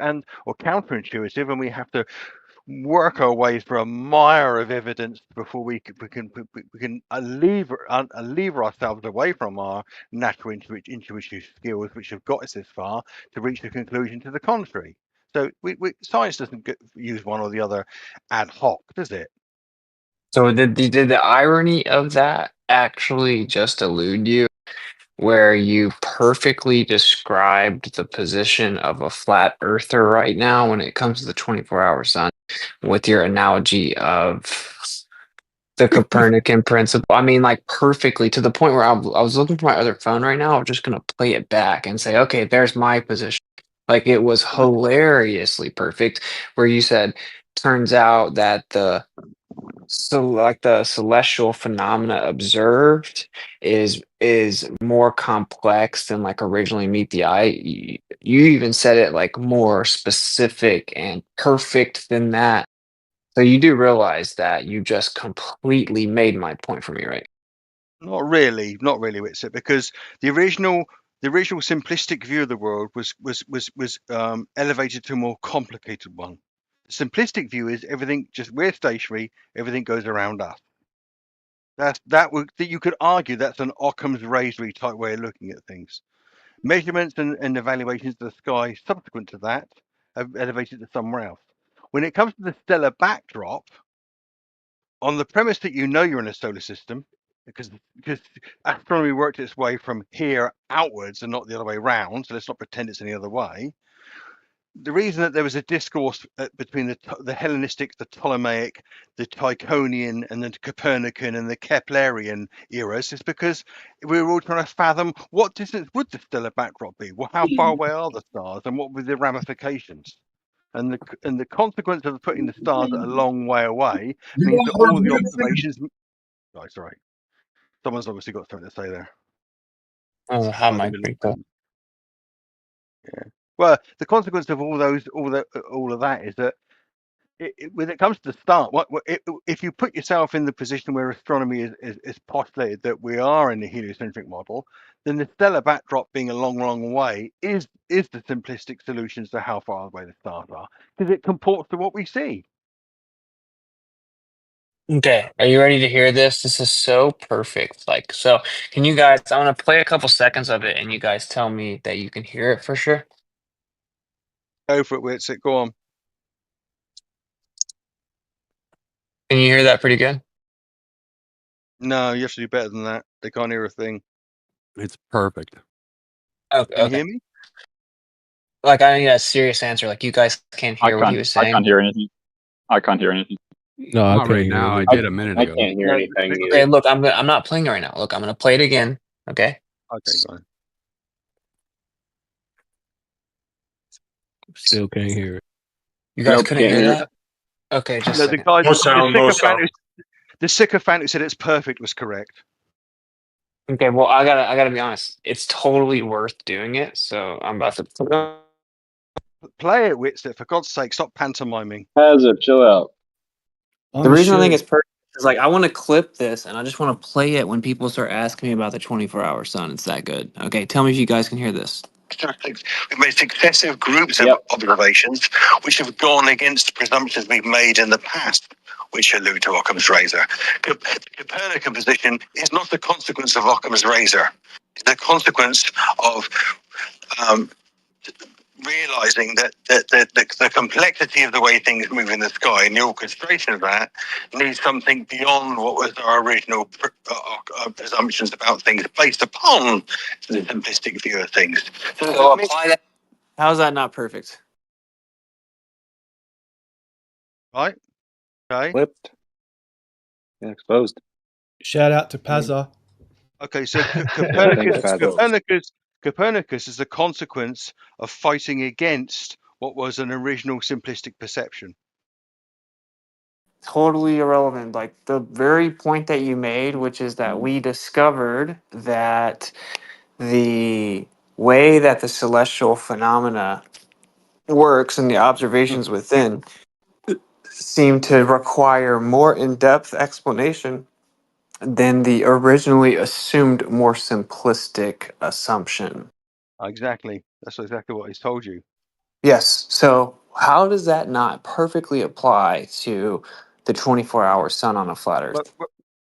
or counterintuitive, and we have to work our way through a mire of evidence before we can lever ourselves away from our natural intuitive skills, which have got us this far, to reach the conclusion to the contrary. So science doesn't use one or the other ad hoc, does it? So did the irony of that actually just elude you, where you perfectly described the position of a flat earther right now when it comes to the 24-hour sun with your analogy of the Copernican principle? I mean, like perfectly to the point where I was looking for my other phone right now. I'm just gonna play it back and say, okay, there's my position. Like it was hilariously perfect, where you said, turns out that the celestial phenomena observed is more complex than like originally meet the eye. You even said it like more specific and perfect than that. So you do realize that you just completely made my point for me, right? Not really, Witsit, because the original simplistic view of the world was elevated to a more complicated one. The simplistic view is everything we're stationary, everything goes around us. That you could argue that's an Occam's razor type way of looking at things. Measurements and evaluations of the sky subsequent to that have elevated it somewhere else. When it comes to the stellar backdrop, on the premise that you know you're in a solar system, because astronomy worked its way from here outwards and not the other way around, so let's not pretend it's any other way. The reason that there was a discourse between the Hellenistic, the Ptolemaic, the Tychonian, and the Copernican and the Keplerian eras is because we were all trying to fathom what distance would the stellar backdrop be? Well, how far away are the stars, and what were the ramifications? And the consequence of putting the stars a long way away means that all the observations. Oh, sorry, someone's obviously got something to say there. Oh, how might be that? Yeah. Well, the consequence of all of that is that when it comes to the start, if you put yourself in the position where astronomy is postulated that we are in the heliocentric model, then the stellar backdrop being a long, long way is the simplistic solution to how far away the stars are, because it comports to what we see. Okay, are you ready to hear this? This is so perfect. Like, so can you guys, I'm gonna play a couple seconds of it and you guys tell me that you can hear it for sure. Go for it, Witsit, go on. Can you hear that pretty good? No, you have to do better than that. They can't hear a thing. It's perfect. Okay, Can you hear me? Like, I need a serious answer. Like, you guys can't hear what he was saying. I can't hear anything. I can't hear anything. No, I Not can't right hear now. I anything. did a minute I ago. can't hear No, anything Okay, either. look, I'm not playing it right now. Look, I'm gonna play it again. Okay. Okay, go on. Still can't hear it. You guys Nope, couldn't can't hear hear it. that? Okay, just No, a the second. guy, No sound, no sound. the sycophant who said it's perfect was correct. Okay, well, I gotta be honest. It's totally worth doing it. So I'm about to put it on. Play it, Witsit, for God's sake, stop pantomiming. Hazard, chill out. The reason I think Understood. it's perfect is like I want to clip this and I just want to play it when people start asking me about the 24-hour sun. It's that good. Okay, tell me if you guys can hear this. We've made successive groups of Yep. observations which have gone against presumptions we've made in the past, which allude to Occam's razor. The Copernican position is not the consequence of Occam's razor. It's the consequence of realizing that the complexity of the way things move in the sky and the orchestration of that needs something beyond what was our original presumptions about things based upon the simplistic view of things. So apply that. How's that not perfect? Right? Okay. Flipped. Yeah, exposed. Shout out to Pazza. Okay, so Yeah, thanks, Fazzo. Copernicus is a consequence of fighting against what was an original simplistic perception. Totally irrelevant. Like the very point that you made, which is that we discovered that the way that the celestial phenomena works and the observations within seem to require more in-depth explanation than the originally assumed more simplistic assumption. Exactly. That's exactly what he's told you. Yes. So how does that not perfectly apply to the 24-hour sun on a flat Earth?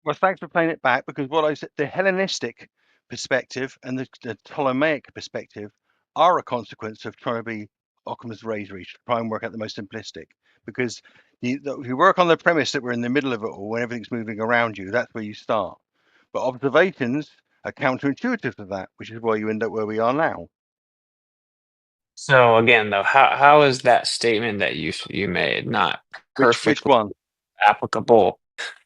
Well, thanks for playing it back, because what I said, the Hellenistic perspective and the Ptolemaic perspective are a consequence of trying to be Occam's razor, to try and work out the most simplistic. Because if you work on the premise that we're in the middle of it all, when everything's moving around you, that's where you start. But observations are counterintuitive to that, which is why you end up where we are now. So again, though, how is that statement that you made not perfectly Which one? applicable?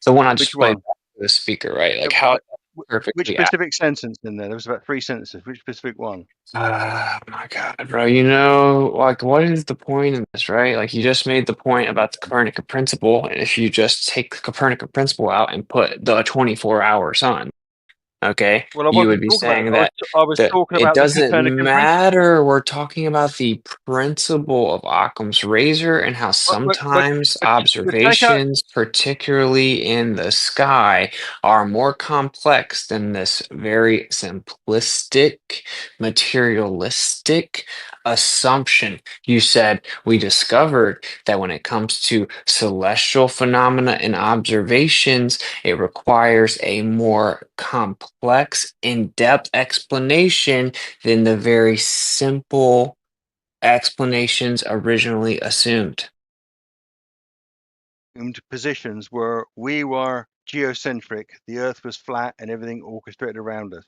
The one I Which just played one? back to the speaker, right? Like Yeah, how Which perfectly. specific sentence in there? There was about 3 sentences. Which specific one? Oh my God, bro! You know, like, what is the point in this, right? Like, you just made the point about the Copernican principle, and if you just take the Copernican principle out and put the 24-hour sun, okay, Well, I you wasn't would be talking about saying that. I was that talking it about the doesn't Copernican principle. matter. We're talking about the principle of Occam's razor and how sometimes Take out. observations, particularly in the sky, are more complex than this very simplistic, materialistic assumption. You said we discovered that when it comes to celestial phenomena and observations, it requires a more complex, in-depth explanation than the very simple explanations originally assumed? Positions where we were geocentric, the Earth was flat, and everything orchestrated around us.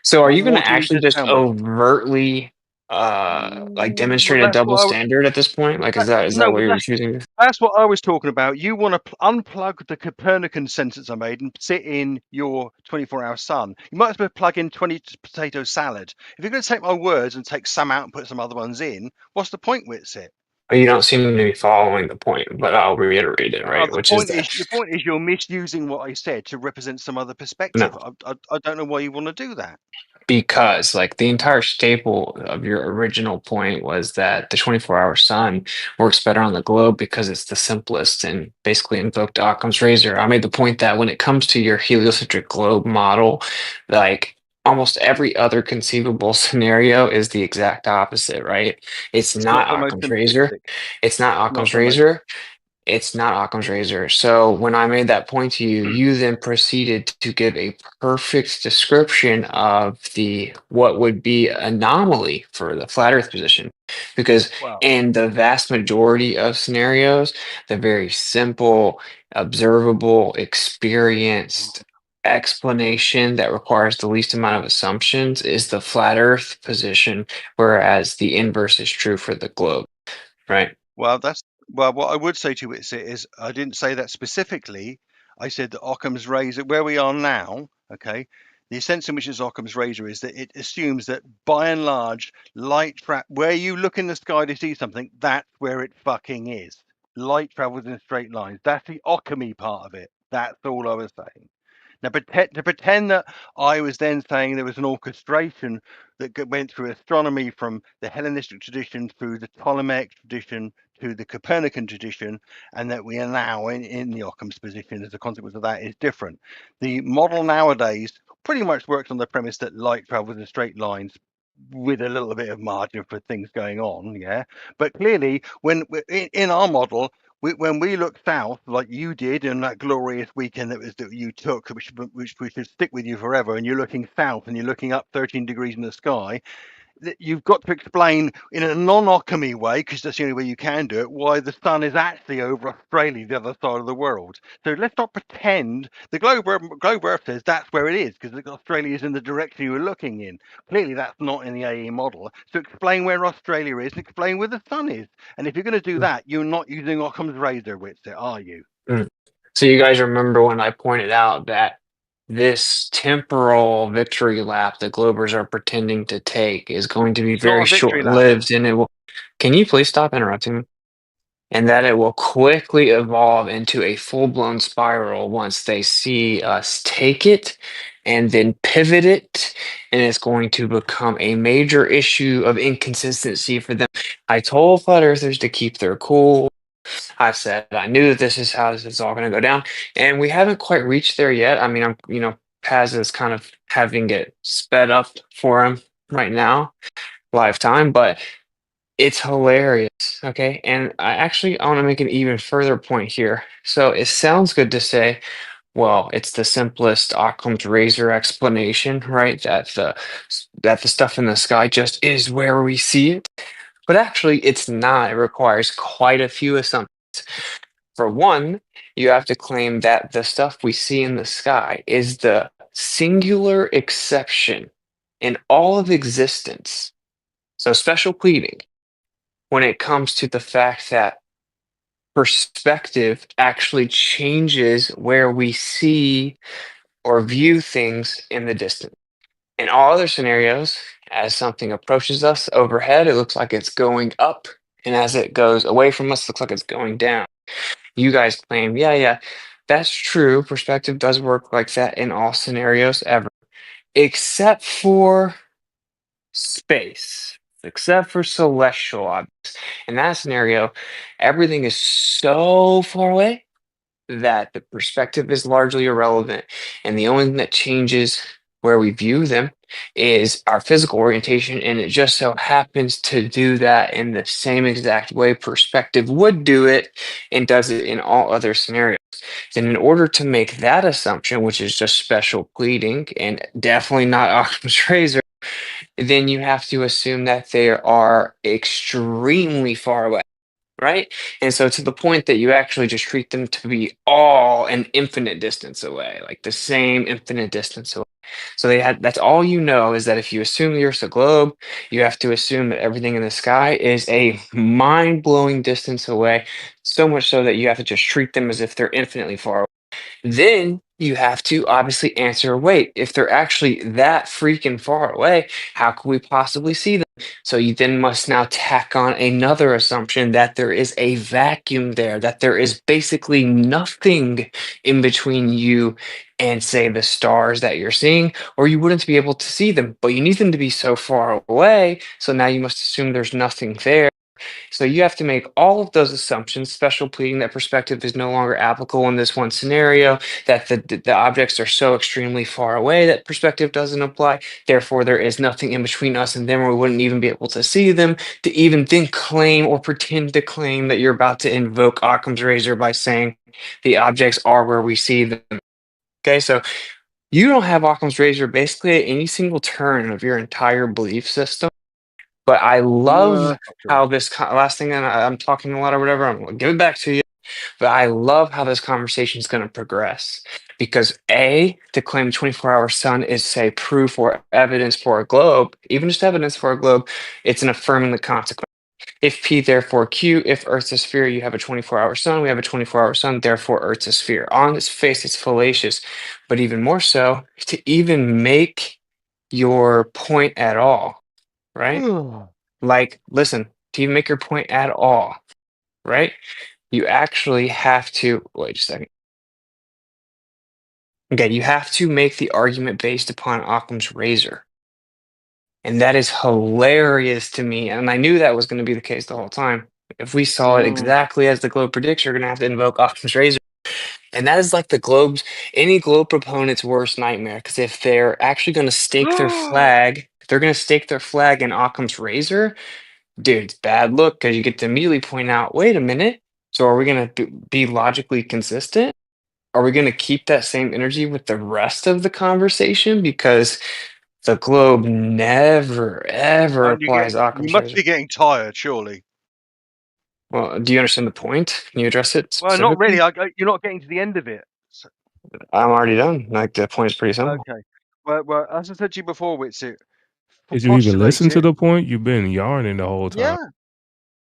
So are you going What to do you actually just tell me? overtly like demonstrate a That's double what I was. standard at this point? Like, is that No, what but you're choosing? that's what I was talking about. You want to unplug the Copernican sentence I made and sit in your 24-hour sun. You might as well plug in 20 potato salad. If you're going to take my words and take some out and put some other ones in, what's the point, Witsit? You don't seem to be following the point, but I'll reiterate it, right? The Which is point that is, your point is you're misusing what I said to represent some other no. perspective. I don't know why you want to do that. Because like the entire staple of your original point was that the 24-hour sun works better on the globe because it's the simplest and basically invoked Occam's razor. I made the point that when it comes to your heliocentric globe model, like almost every other conceivable scenario is the exact opposite, right? It's It's not not the most Occam's razor. simplistic. It's not It's not Occam's the most. razor. It's not Occam's razor. So when I made that point to you, you then proceeded to give a perfect description of the what would be anomaly for the flat Earth position. Because Wow. in the vast majority of scenarios, the very simple, observable, experienced explanation that requires the least amount of assumptions is the flat Earth position, whereas the inverse is true for the globe, right? Well, what I would say to it is I didn't say that specifically. I said that Occam's razor, where we are now, okay, the sense in which it's Occam's razor is that it assumes that by and large, light where you look in the sky to see something, that's where it fucking is. Light travels in straight lines. That's the Occamy part of it. That's all I was saying. Now, to pretend that I was then saying there was an orchestration that went through astronomy from the Hellenistic tradition through the Ptolemaic tradition to the Copernican tradition, and that we are now in the Occam's position as a consequence of that is different. The model nowadays pretty much works on the premise that light travels in straight lines with a little bit of margin for things going on, yeah. But clearly, when in our model, when we look south, like you did in that glorious weekend that you took, which we should stick with you forever, and you're looking south and you're looking up 13 degrees in the sky, you've got to explain in a non-Occamy way, because that's the only way you can do it, why the sun is actually over Australia, the other side of the world. So let's not pretend the globe Earth says that's where it is, because Australia is in the direction you were looking in. Clearly, that's not in the AE model. So explain where Australia is and explain where the sun is. And if you're going to do that, you're not using Occam's razor, Witsit, are you? So you guys remember when I pointed out that this temporal victory lap the Globers are pretending to take is going to be It's not very a victory lap. short-lived, and it will. Can you please stop interrupting me? And that it will quickly evolve into a full-blown spiral once they see us take it and then pivot it, and it's going to become a major issue of inconsistency for them. I told flat earthers to keep their cool. I said I knew that this is how this is all going to go down, and we haven't quite reached there yet. I mean, Paz is kind of having it sped up for him right now, lifetime, but it's hilarious. Okay, and I want to make an even further point here. So it sounds good to say, well, it's the simplest Occam's razor explanation, right? That the stuff in the sky just is where we see it. But actually, it's not. It requires quite a few assumptions. For one, you have to claim that the stuff we see in the sky is the singular exception in all of existence. So, special pleading when it comes to the fact that perspective actually changes where we see or view things in the distance. In all other scenarios, as something approaches us overhead, it looks like it's going up. And as it goes away from us, it looks like it's going down. You guys claim, yeah, that's true. Perspective does work like that in all scenarios ever, except for space, except for celestial objects. In that scenario, everything is so far away that the perspective is largely irrelevant. And the only thing that changes where we view them is our physical orientation. And it just so happens to do that in the same exact way perspective would do it and does it in all other scenarios. Then, in order to make that assumption, which is just special pleading and definitely not Occam's razor, then you have to assume that they are extremely far away, right? And so to the point that you actually just treat them to be all an infinite distance away, like the same infinite distance away. So that's all you know is that if you assume the Earth's a globe, you have to assume that everything in the sky is a mind-blowing distance away, so much so that you have to just treat them as if they're infinitely far away. Then you have to obviously answer, wait, if they're actually that freaking far away, how could we possibly see them? So you then must now tack on another assumption that there is a vacuum there, that there is basically nothing in between you and, say, the stars that you're seeing, or you wouldn't be able to see them, but you need them to be so far away. So now you must assume there's nothing there. So you have to make all of those assumptions, special pleading that perspective is no longer applicable in this one scenario, that the objects are so extremely far away that perspective doesn't apply. Therefore, there is nothing in between us and them, or we wouldn't even be able to see them, to even then claim or pretend to claim that you're about to invoke Occam's razor by saying the objects are where we see them. Okay, so you don't have Occam's razor basically at any single turn of your entire belief system. But I love how this last thing, and I'm talking a lot or whatever, I'm gonna give it back to you. But I love how this conversation is going to progress because A, to claim 24-hour sun is, say, proof or evidence for a globe, even just evidence for a globe, it's an affirming the consequence. If P, therefore Q, if Earth's a sphere, you have a 24-hour sun, we have a 24-hour sun, therefore Earth's a sphere. On its face, it's fallacious. But even more so, to even make your point at all, right? Like, listen, to even make your point at all, right? You actually have to, wait a second. Okay, you have to make the argument based upon Occam's razor. And that is hilarious to me. And I knew that was going to be the case the whole time. If we saw it exactly as the globe predicts, you're going to have to invoke Occam's razor. And that is like any globe proponent's worst nightmare. Because if they're actually going to stake their flag, if they're going to stake their flag in Occam's razor, dude, it's bad look because you get to immediately point out, wait a minute. So are we going to be logically consistent? Are we going to keep that same energy with the rest of the conversation? Because the globe never, ever applies You Occam's must razor. be getting tired, surely. Well, do you understand the point? Can you address it Well, specifically? not really. You're not getting to the end of it. I'm already done. Like, the point is pretty simple. Okay. Well, as I said to you before, Witsit, Did you even listen to postulate it. the point? You've been yarning the whole time. Yeah.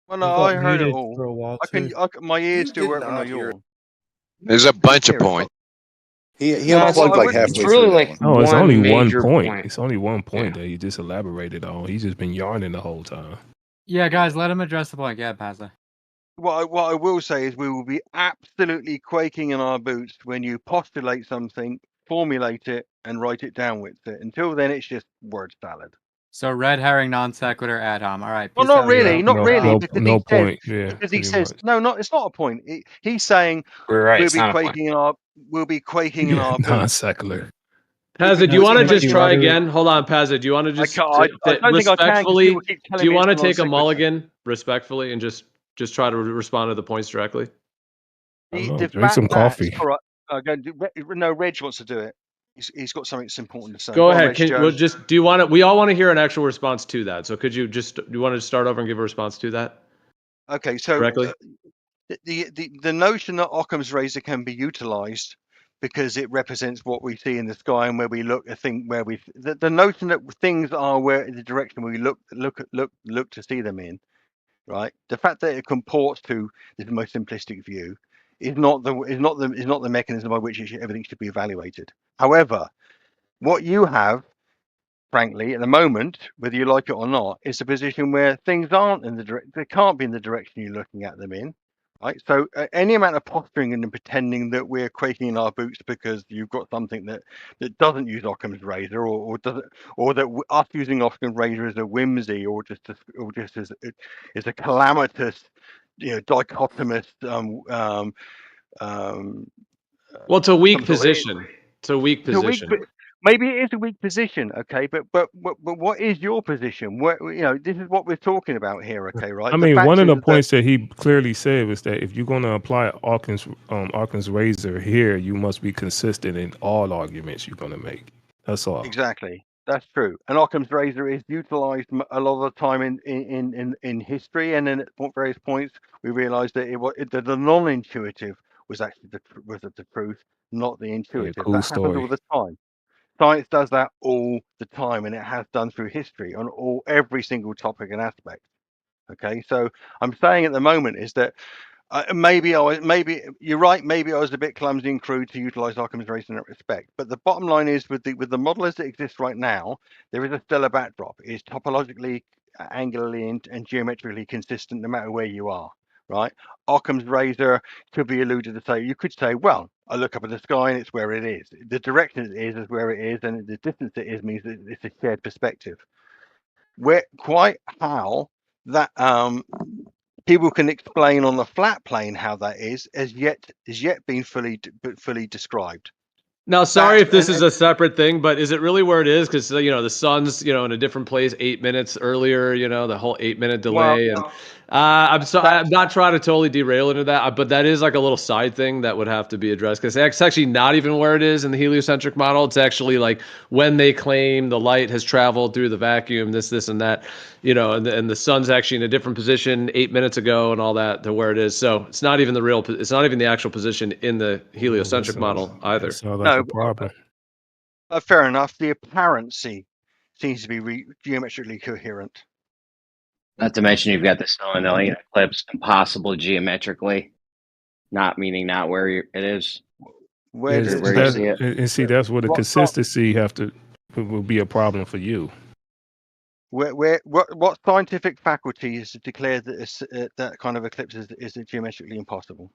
Well, You no, got I heard it muted all. for a while too. My ears still did work when I not hear yawn. There's a bunch of points. He No, unplugged like it's halfway really through that like one. Oh, it's only one one major point. point. It's only one point Yeah. that he just elaborated on. He's just been yarning the whole time. Yeah, guys, let him address the point. Yeah, Pazza. What I will say is we will be absolutely quaking in our boots when you postulate something, formulate it, and write it down with it. Until then, it's just word salad. So red herring non sequitur ad hom. All right. Well, Peace not out, really, bro. because no he says, point. Yeah, because he pretty says, much. no, it's not a point. He's saying We're right. we'll It's be not a point. quaking in our Non boots. secular. Pazza, do you Which want to makes just you try rather- again? Hold on, Pazza. Do you want to just I don't think I can because respectfully? people keep telling Do you me want to it's take a non-sequitur. mulligan respectfully and just try to respond to the points directly? I don't know. The Drink fact some that coffee. all right, no, Reg wants to do it. He's got something that's important to say. Go on, ahead. Reg Can Jones. do you want to? We all want to hear an actual response to that. So could you do you want to start over and give a response to that? Okay, so Directly. The notion that Occam's razor can be utilized because it represents what we see in the sky and where we look, the notion that things are where the direction we look to see them in, right? The fact that it comports to the most simplistic view is not the mechanism by which everything should be evaluated. However, what you have, frankly, at the moment, whether you like it or not, is a position where things aren't they can't be in the direction you're looking at them in, right? So any amount of posturing and pretending that we're quaking in our boots because you've got something that doesn't use Occam's razor, or doesn't, or that us using Occam's razor is a whimsy, or just as a calamitous, dichotomous. Well, it's a weak some sort of- position. It's a weak position. Maybe it is a weak position, okay, but what is your position? This is what we're talking about here, okay, right? I mean, one of the points that he clearly said was that if you're going to apply Occam's razor here, you must be consistent in all arguments you're going to make. That's all. Exactly. That's true. And Occam's razor is utilized a lot of the time in history, and then at various points we realized that the non-intuitive was actually the truth, not the Yeah, intuitive. cool That happens all story. the time. Science does that all the time, and it has done through history on every single topic and aspect. Okay, so I'm saying at the moment is that maybe you're right. Maybe I was a bit clumsy and crude to utilize Occam's razor in that respect. But the bottom line is, with the model as it exists right now, there is a stellar backdrop. It's topologically, angularly, and geometrically consistent no matter where you are. Right? Occam's razor could be alluded to say. You could say, well, I look up at the sky and it's where it is. The direction it is where it is, and the distance it is means that it's a shared perspective. Where quite how that people can explain on the flat plane how that is yet been fully described. Now, sorry if this is And a separate thing, but is it really where it is? Because the sun's in a different place 8 minutes earlier. The whole 8 minute well, delay, and I'm not trying to totally derail into that, but that is like a little side thing that would have to be addressed because it's actually not even where it is in the heliocentric model. It's actually like when they claim the light has traveled through the vacuum, this, and that, and the sun's actually in a different position 8 minutes ago and all that to where it is. So it's not even it's not even the actual position in the heliocentric model either. Sounds like no, a problem. fair enough. The apparency seems to be geometrically coherent. Not to mention you've got the solenoid eclipse, impossible geometrically, not meaning not where it is. Where Yes, does Where you see it. and see, that's where the consistency will be a problem for you. what scientific faculty is declared that that kind of eclipse is geometrically impossible?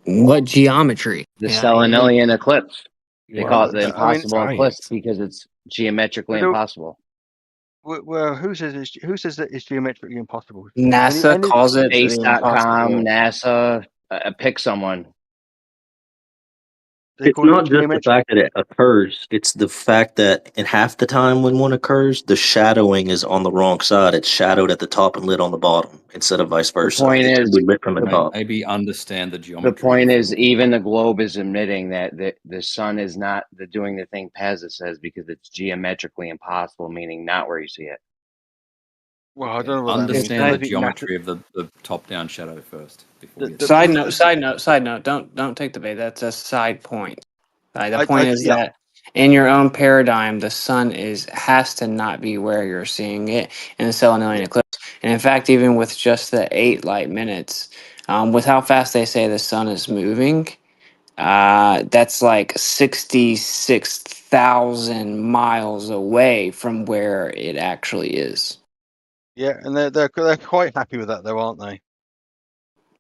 What geometry? The Selenelian eclipse. They call it the I mean, impossible eclipse because it's geometrically impossible. Well, who says that it's geometrically impossible? NASA calls it the Space.com, impossible. NASA, pick someone. It's not just the fact that it occurs, it's the fact that in half the time when one occurs, the shadowing is on the wrong side. It's shadowed at the top and lit on the bottom instead of vice versa. point It should is- be lit from the top. Maybe understand the geometry. The point is, even the globe is admitting that the sun is not doing the thing Pazza says because it's geometrically impossible, meaning not where you see it. Well, I don't know what Understand that the geometry of the top-down shadow first. Side note. Don't take the bait. That's a side point. The point is that in your own paradigm, the sun has to not be where you're seeing it in the Selenelian eclipse. And in fact, even with just the 8 light minutes, with how fast they say the sun is moving, that's like 66,000 miles away from where it actually is. Yeah, and they're quite happy with that, though, aren't they?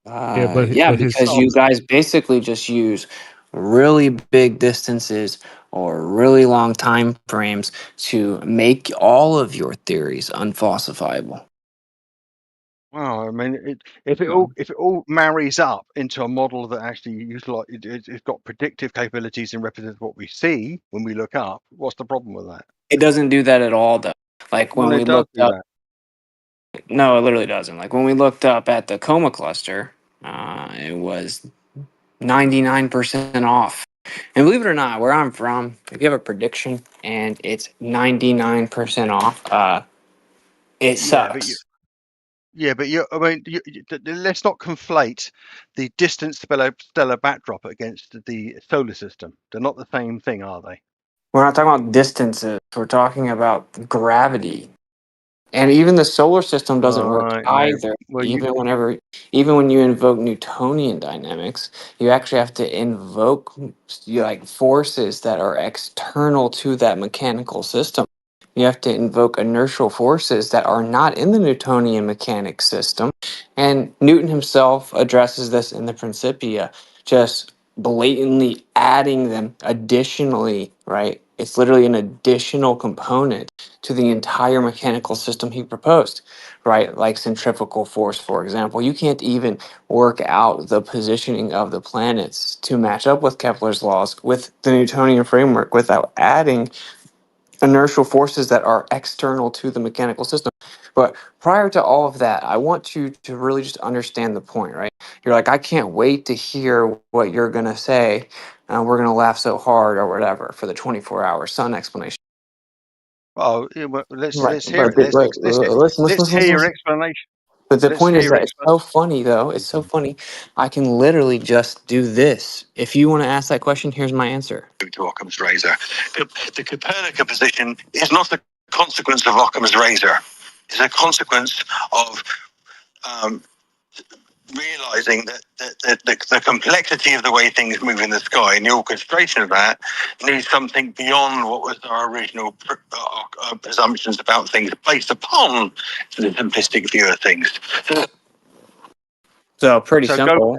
Because you guys basically just use really big distances or really long time frames to make all of your theories unfalsifiable. Well, I mean, if it all marries up into a model that actually it's got predictive capabilities and represents what we see when we look up, what's the problem with that? It doesn't do that at all, though. Like when Well, we it does looked do up. that. No, it literally doesn't. Like when we looked up at the coma cluster, it was 99% off. And believe it or not, where I'm from, if you have a prediction and it's 99% off, it sucks. Let's not conflate the distant stellar backdrop against the solar system. They're not the same thing, are they? We're not talking about distances. We're talking about gravity. And even the solar system doesn't work Right, either. well, even when you invoke Newtonian dynamics, you actually have to invoke forces that are external to that mechanical system. You have to invoke inertial forces that are not in the Newtonian mechanics system. And Newton himself addresses this in the Principia, just blatantly adding them additionally, right? It's literally an additional component to the entire mechanical system he proposed, right? Like centrifugal force, for example. You can't even work out the positioning of the planets to match up with Kepler's laws with the Newtonian framework without adding inertial forces that are external to the mechanical system. But prior to all of that, I want you to really just understand the point, right? You're like, I can't wait to hear what you're going to say. We're going to laugh so hard or whatever for the 24-hour sun explanation. Well, yeah, well, let's Right. hear But it. Let's hear your listen. explanation. But the Let's point hear is your that it's explanation. so funny, though. It's so funny. I can literally just do this. If you want to ask that question, here's my answer. To Occam's razor. The Copernican position is not a consequence of Occam's razor. It's a consequence of realizing that the complexity of the way things move in the sky and the orchestration of that needs something beyond what was our original presumptions about things based upon the simplistic view of things. So pretty So simple.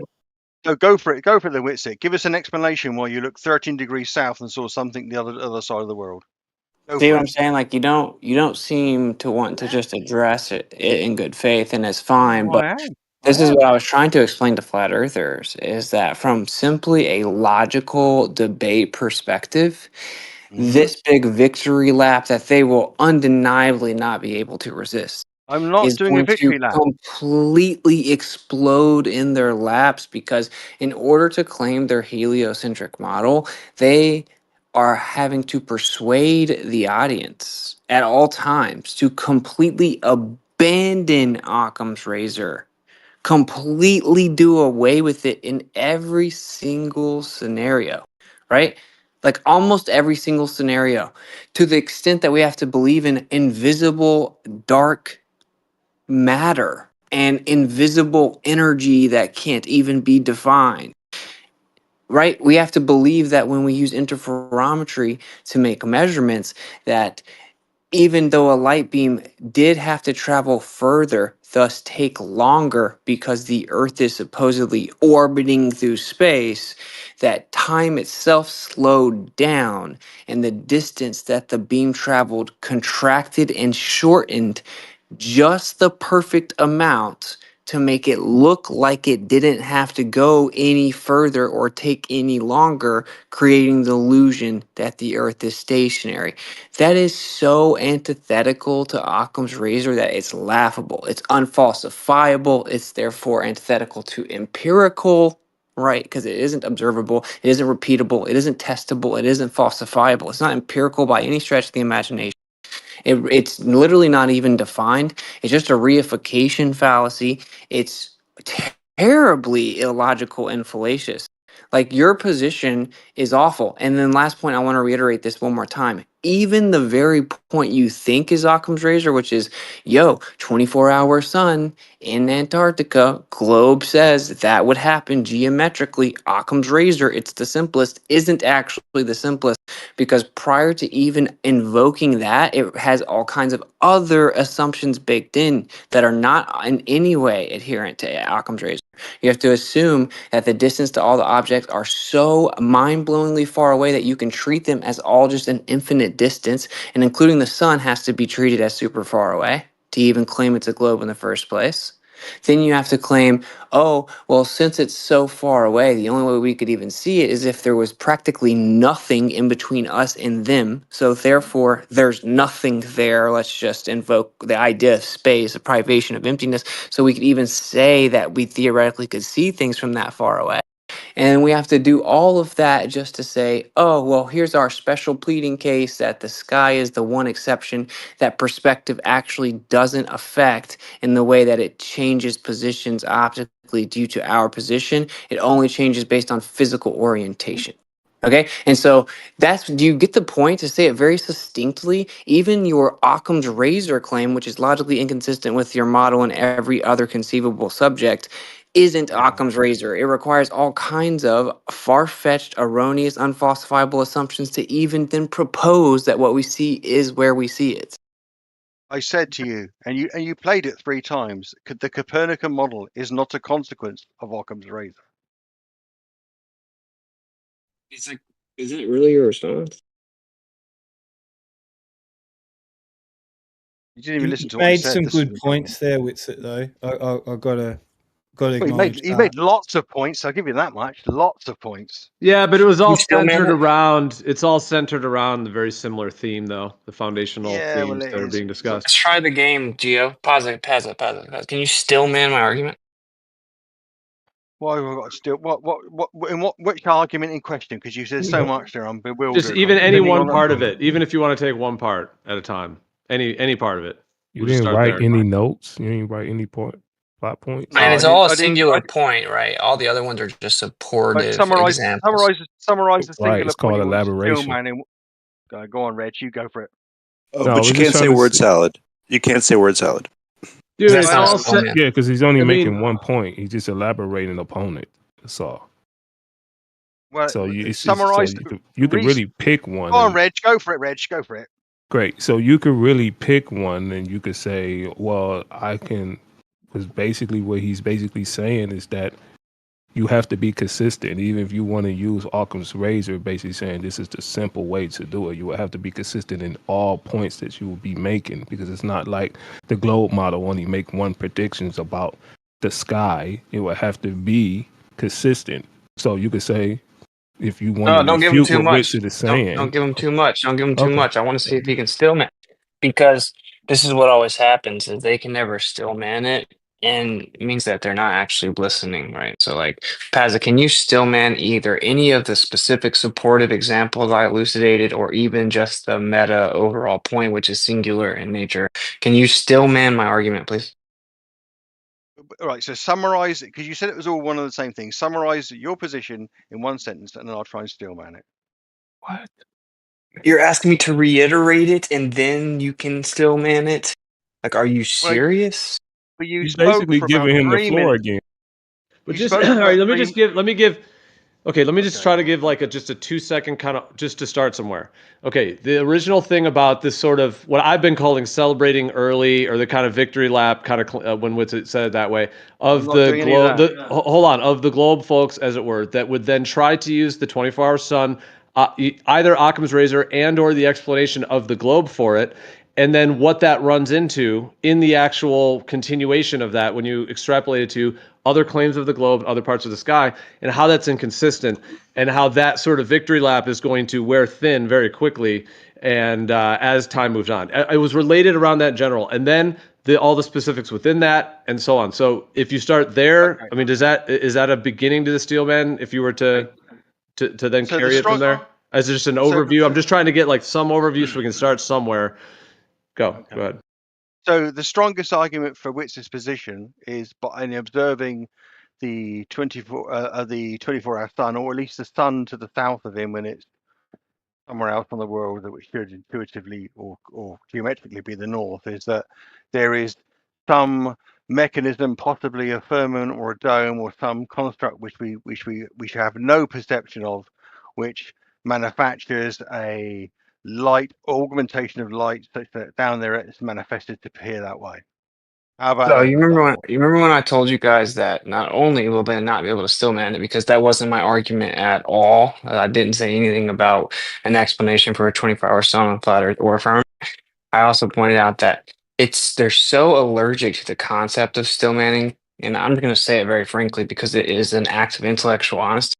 go for it. Go for the Witsit. Give us an explanation why you looked 13 degrees south and saw something the other side of the world. See what I'm saying? Like you don't seem to want to just address it in good faith, and it's fine. Oh, But I am. this is what I was trying to explain to flat earthers: is that from simply a logical debate perspective, this big victory lap that they will undeniably not be able to resist I'm not is doing a going to victory lap. completely explode in their laps, because in order to claim their heliocentric model, they are having to persuade the audience at all times to completely abandon Occam's razor, completely do away with it in every single scenario, right? Like almost every single scenario, to the extent that we have to believe in invisible dark matter and invisible energy that can't even be defined, right? We have to believe that when we use interferometry to make measurements, that even though a light beam did have to travel further, thus take longer because the Earth is supposedly orbiting through space, that time itself slowed down and the distance that the beam traveled contracted and shortened just the perfect amount to make it look like it didn't have to go any further or take any longer, creating the illusion that the Earth is stationary. That is so antithetical to Occam's razor that it's laughable. It's unfalsifiable. It's therefore antithetical to empirical, right? Because it isn't observable, it isn't repeatable, it isn't testable, it isn't falsifiable. It's not empirical by any stretch of the imagination. It's literally not even defined. It's just a reification fallacy. It's terribly illogical and fallacious. Like your position is awful. And then last point, I want to reiterate this one more time. Even the very point you think is Occam's razor, which is, 24-hour sun in Antarctica, globe says that would happen geometrically. Occam's razor, it's the simplest, isn't actually the simplest, because prior to even invoking that, it has all kinds of other assumptions baked in that are not in any way adherent to Occam's razor. You have to assume that the distance to all the objects are so mind-blowingly far away that you can treat them as all just an infinite distance, and including the sun has to be treated as super far away to even claim it's a globe in the first place. Then you have to claim, oh, well, since it's so far away, the only way we could even see it is if there was practically nothing in between us and them. So therefore, there's nothing there. Let's just invoke the idea of space, a privation of emptiness, so we could even say that we theoretically could see things from that far away. And we have to do all of that just to say, oh, well, here's our special pleading case that the sky is the one exception that perspective actually doesn't affect in the way that it changes positions optically due to our position. It only changes based on physical orientation. Okay, and so do you get the point? To say it very succinctly, even your Occam's razor claim, which is logically inconsistent with your model in every other conceivable subject, isn't Occam's razor. It requires all kinds of far-fetched, erroneous, unfalsifiable assumptions to even then propose that what we see is where we see it. I said to you, and you played it 3 times. The Copernican model is not a consequence of Occam's razor. It's like, is it really your response? You didn't even listen to what I made said. some This is good points there, Witsit, though. I gotta Got to Well, acknowledge he made lots of points. I'll give you that much. Lots of points. Yeah, but it was all still man centered it? around. It's all centered around the very similar theme, though. The foundational Yeah, well, themes it that are is. being discussed. Let's try the game, Gio. Pause it. Can you still man my argument? Why have I got to still? Which argument in question? Because you said so much there, I'm bewildered. Just even any Depending one on part of it, even if you want to take one part at a time, any part of it. You We'll just didn't start write there. any notes. You didn't write any plot points. And No, it's I all a didn't. singular point, right? All the other ones are just supportive examples. Summarize the Right, singular it's point called you want to still elaboration. man in. Go on, Reg. You go for it. Oh, No, but we're you just can't say trying to word see- salad. You can't say word salad. Dude, That's it's not a all still set. man. Yeah, because he's only I making mean- one point. He's just elaborating upon it. That's all. Well, So you summarize. you could really pick one. Go on, and- Reg. Go for it, Reg. Go for it. Great. So you could really pick one, and you could say, "Well, I can." Because basically, what he's basically saying is that you have to be consistent, even if you want to use Occam's razor. Basically, saying this is the simple way to do it. You will have to be consistent in all points that you will be making, because it's not like the globe model only make one predictions about the sky. It will have to be consistent. So you could say, if you want No, to don't give him refute too what much. Witsit is saying. Don't give him too much. Don't give him too Okay. much. I want to see if he can still man. Because this is what always happens is they can never still man it. And it means that they're not actually listening, right? So like, Pazza, can you still man either any of the specific supportive examples I elucidated or even just the meta overall point, which is singular in nature? Can you still man my argument, please? All right. So summarize it, because you said it was all one and the same thing. Summarize your position in one sentence, and then I'll try and still man it. What? You're asking me to reiterate it and then you can still man it? Like, are you serious? But you He's spoke basically for about giving him the 3 floor minutes. again. But You just spoke all for right. about Let me give. Okay, let me just Okay. try to give like just a 2-second kind of just to start somewhere. Okay, the original thing about this sort of what I've been calling celebrating early or the kind of victory lap kind of when Witsit said it that way of not the doing any of globe. that. Hold on, of the globe folks, as it were, that would then try to use the 24-hour sun, either Occam's razor and or the explanation of the globe for it. And then what that runs into in the actual continuation of that, when you extrapolate it to other claims of the globe and other parts of the sky, and how that's inconsistent, and how that sort of victory lap is going to wear thin very quickly, and as time moves on. It was related around that in general, and then all the specifics within that, and so on. So if you start there, Okay. I mean, is that a beginning to the Steelman? If you were to then So carry it from there, as just an overview, I'm just trying to get like some overview so we can start somewhere. Go ahead. So the strongest argument for Witsit's position is by observing the 24-hour sun, or at least the sun to the south of him when it's somewhere else on the world, which should intuitively or geometrically be the north, is that there is some mechanism, possibly a firmament or a dome or some construct which we have no perception of, which manufactures a light augmentation of light such that down there it's manifested to appear that way. How about So that? you remember when I told you guys that not only will they not be able to still man it, because that wasn't my argument at all. I didn't say anything about an explanation for a 24-hour sun on flat Earth or firmament. I also pointed out that they're so allergic to the concept of still manning, and I'm going to say it very frankly because it is an act of intellectual honesty,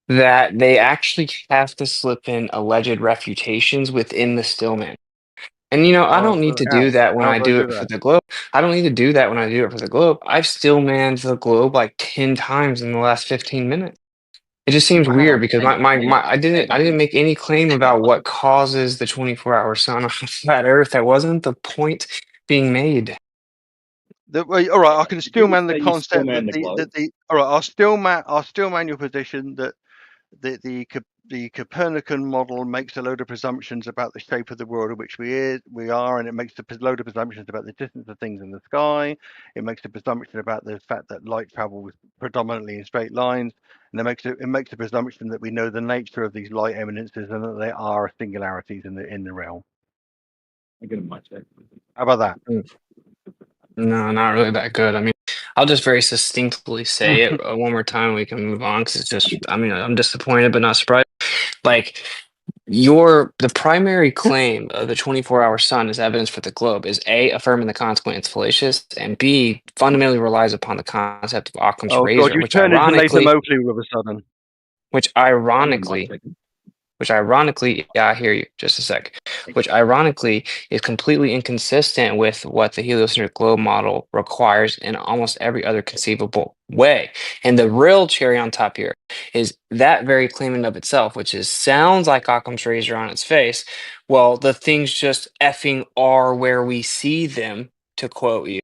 that they actually have to slip in alleged refutations within the stillman. And I don't need to do that when I do it for the globe. I don't need to do that when I do it for the globe. I've still manned the globe like 10 times in the last 15 minutes. It just seems weird because I didn't make any claim about what causes the 24-hour sun on flat Earth. That wasn't the point being made. All right, I can still man the say you concept still man that the globe? all right, I'll still man your position that the Copernican model makes a load of presumptions about the shape of the world in which we are, and it makes a load of presumptions about the distance of things in the sky. It makes a presumption about the fact that light travels predominantly in straight lines, and it makes a presumption that we know the nature of these light eminences and that they are singularities in the realm. I get a much. How about that? No, not really that good. I mean, I'll just very succinctly say it one more time. We can move on because it's just, I mean, I'm disappointed but not surprised. Like, The primary claim of the 24-hour sun as evidence for the globe is A, affirming the consequent is fallacious, and B, fundamentally relies upon the concept of Occam's Oh God, razor, you turned into Nathan Oakley all of a sudden. which ironically, yeah, I hear you, just a sec, which ironically is completely inconsistent with what the heliocentric globe model requires in almost every other conceivable way. And the real cherry on top here is that very claim in of itself, which sounds like Occam's razor on its face. Well, the things just effing are where we see them, to quote you,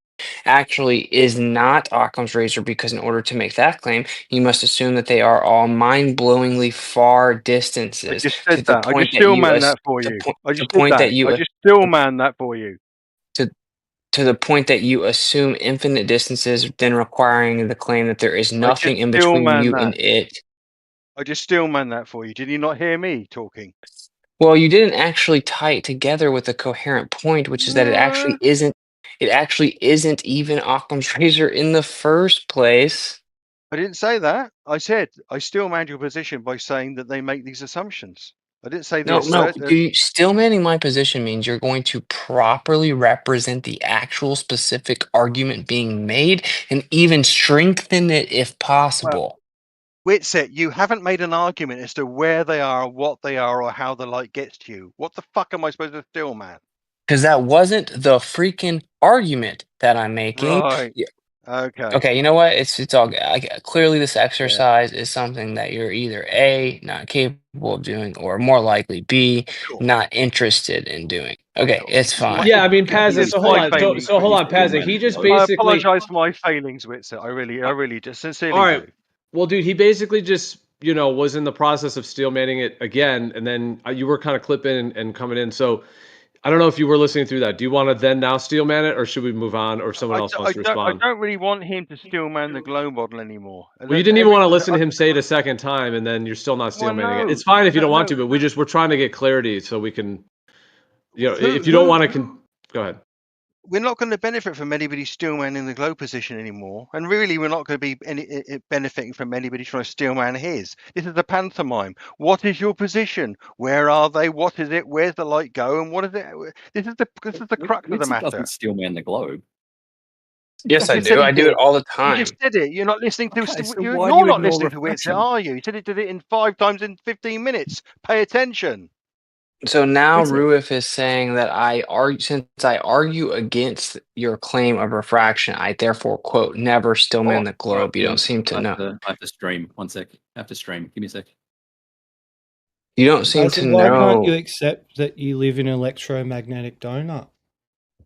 actually is not Occam's razor, because in order to make that claim, you must assume that they are all mind-blowingly far distances. I just said that. I just stillman that for you. I just did that. I just stillman that for you. To the point that you assume infinite distances, then requiring the claim that there is nothing in between you and it. I just stillman that for you. Did you not hear me talking? Well, you didn't actually tie it together with a coherent point, which is that it actually isn't even Occam's razor in the first place. I didn't say that. I said I stillman your position by saying that they make these assumptions. I didn't say this. No. Stillmanning my position means you're going to properly represent the actual specific argument being made and even strengthen it if possible. Witsit, you haven't made an argument as to where they are, what they are, or how the light gets to you. What the fuck am I supposed to stillman? Because that wasn't the freaking argument that I'm making. Right. Okay. Okay, you know what? It's all good. Clearly, this exercise is something that you're either A, not capable of doing, or more likely B, not interested in doing. Okay, it's fine. Yeah, I mean, Pazza. So hold on. So hold on, Pazza. He just basically. I apologize for my failings, Witsit. I really just sincerely. All right. do. Well, dude, he basically just was in the process of steelmanning it again, and then you were kind of clipping and coming in. So I don't know if you were listening through that. Do you want to then now steelman it, or should we move on, or someone else wants to respond? I don't really want him to steelman the glow model anymore. Well, you didn't even want to listen to him say it a second time, and then you're still not steelmanning it. It's fine if you don't want to, but we're trying to get clarity so we can, if you don't want to, go ahead. We're not going to benefit from anybody steelman in the glow position anymore, and really, we're not going to be benefiting from anybody trying to steelman his. This is a pantomime. What is your position? Where are they? What is it? Where's the light go? And what is it? This is the crux of the matter. Doesn't steelman the globe. Yes, I do. I do it all the time. You just said it. You're not listening to. You're you not ignore listening to Witsit, are you? You said it did it in 5 times in 15 minutes. Pay attention. So now Ruif is saying that since I argue against your claim of refraction, I therefore, quote, never stillman the globe. You don't seem to know. I have to stream. 1 sec. I have to stream. Give me a sec. You don't seem to Why know. can't you accept that you live in an electromagnetic donut?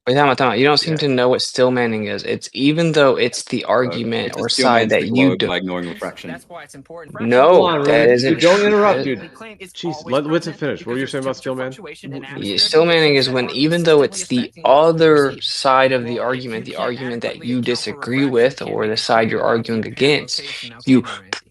Wait, time out. You don't seem to know what stillmanning is. It's even though it's the argument or side that you do. By ignoring refraction. That's why it's important. No, that isn't. Don't interrupt, dude. Jeez, let Witsit finish. What were you saying about stillman? Stillmanning is when, even though it's the other side of the argument that you disagree with, or the side you're arguing against, you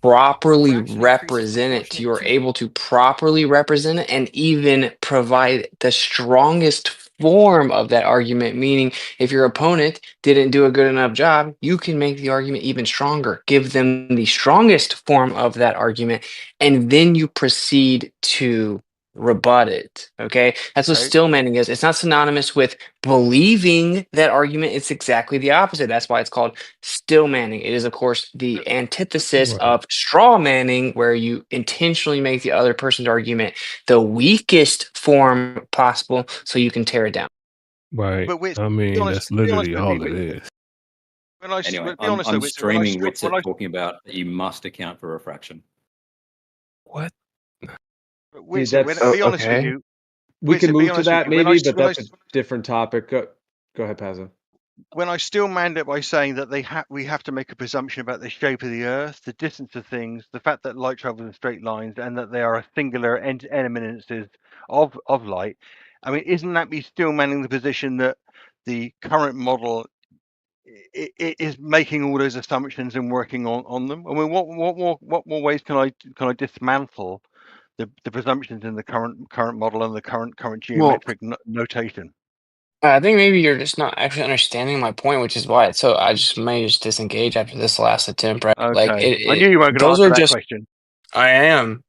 properly represent it. You're able to properly represent it and even provide the strongest form of that argument, meaning if your opponent didn't do a good enough job, you can make the argument even stronger, give them the strongest form of that argument, and then you proceed to rebut it. Okay, that's what stillmanning is. It's not synonymous with believing that argument. It's exactly the opposite. That's why it's called stillmanning. It is, of course, the antithesis of straw manning, where you intentionally make the other person's argument the weakest form possible so you can tear it down. Right. I mean, that's literally all it is. Anyway, I'm streaming Witsit talking about that you must account for refraction. What? Witsit, be honest with you. We can move to that maybe, but that's a different topic. Go ahead, Pazza. When I stillmanned it by saying that we have to make a presumption about the shape of the Earth, the distance of things, the fact that light travels in straight lines, and that they are singular eminences of light. I mean, isn't that me stillmanning the position that the current model is making all those assumptions and working on them? I mean, what more ways can I dismantle the presumptions in the current model and the current geometric notation? I think maybe you're just not actually understanding my point, which is why. So I may just disengage after this last attempt, right? Okay. I knew you weren't going to answer that question. I am.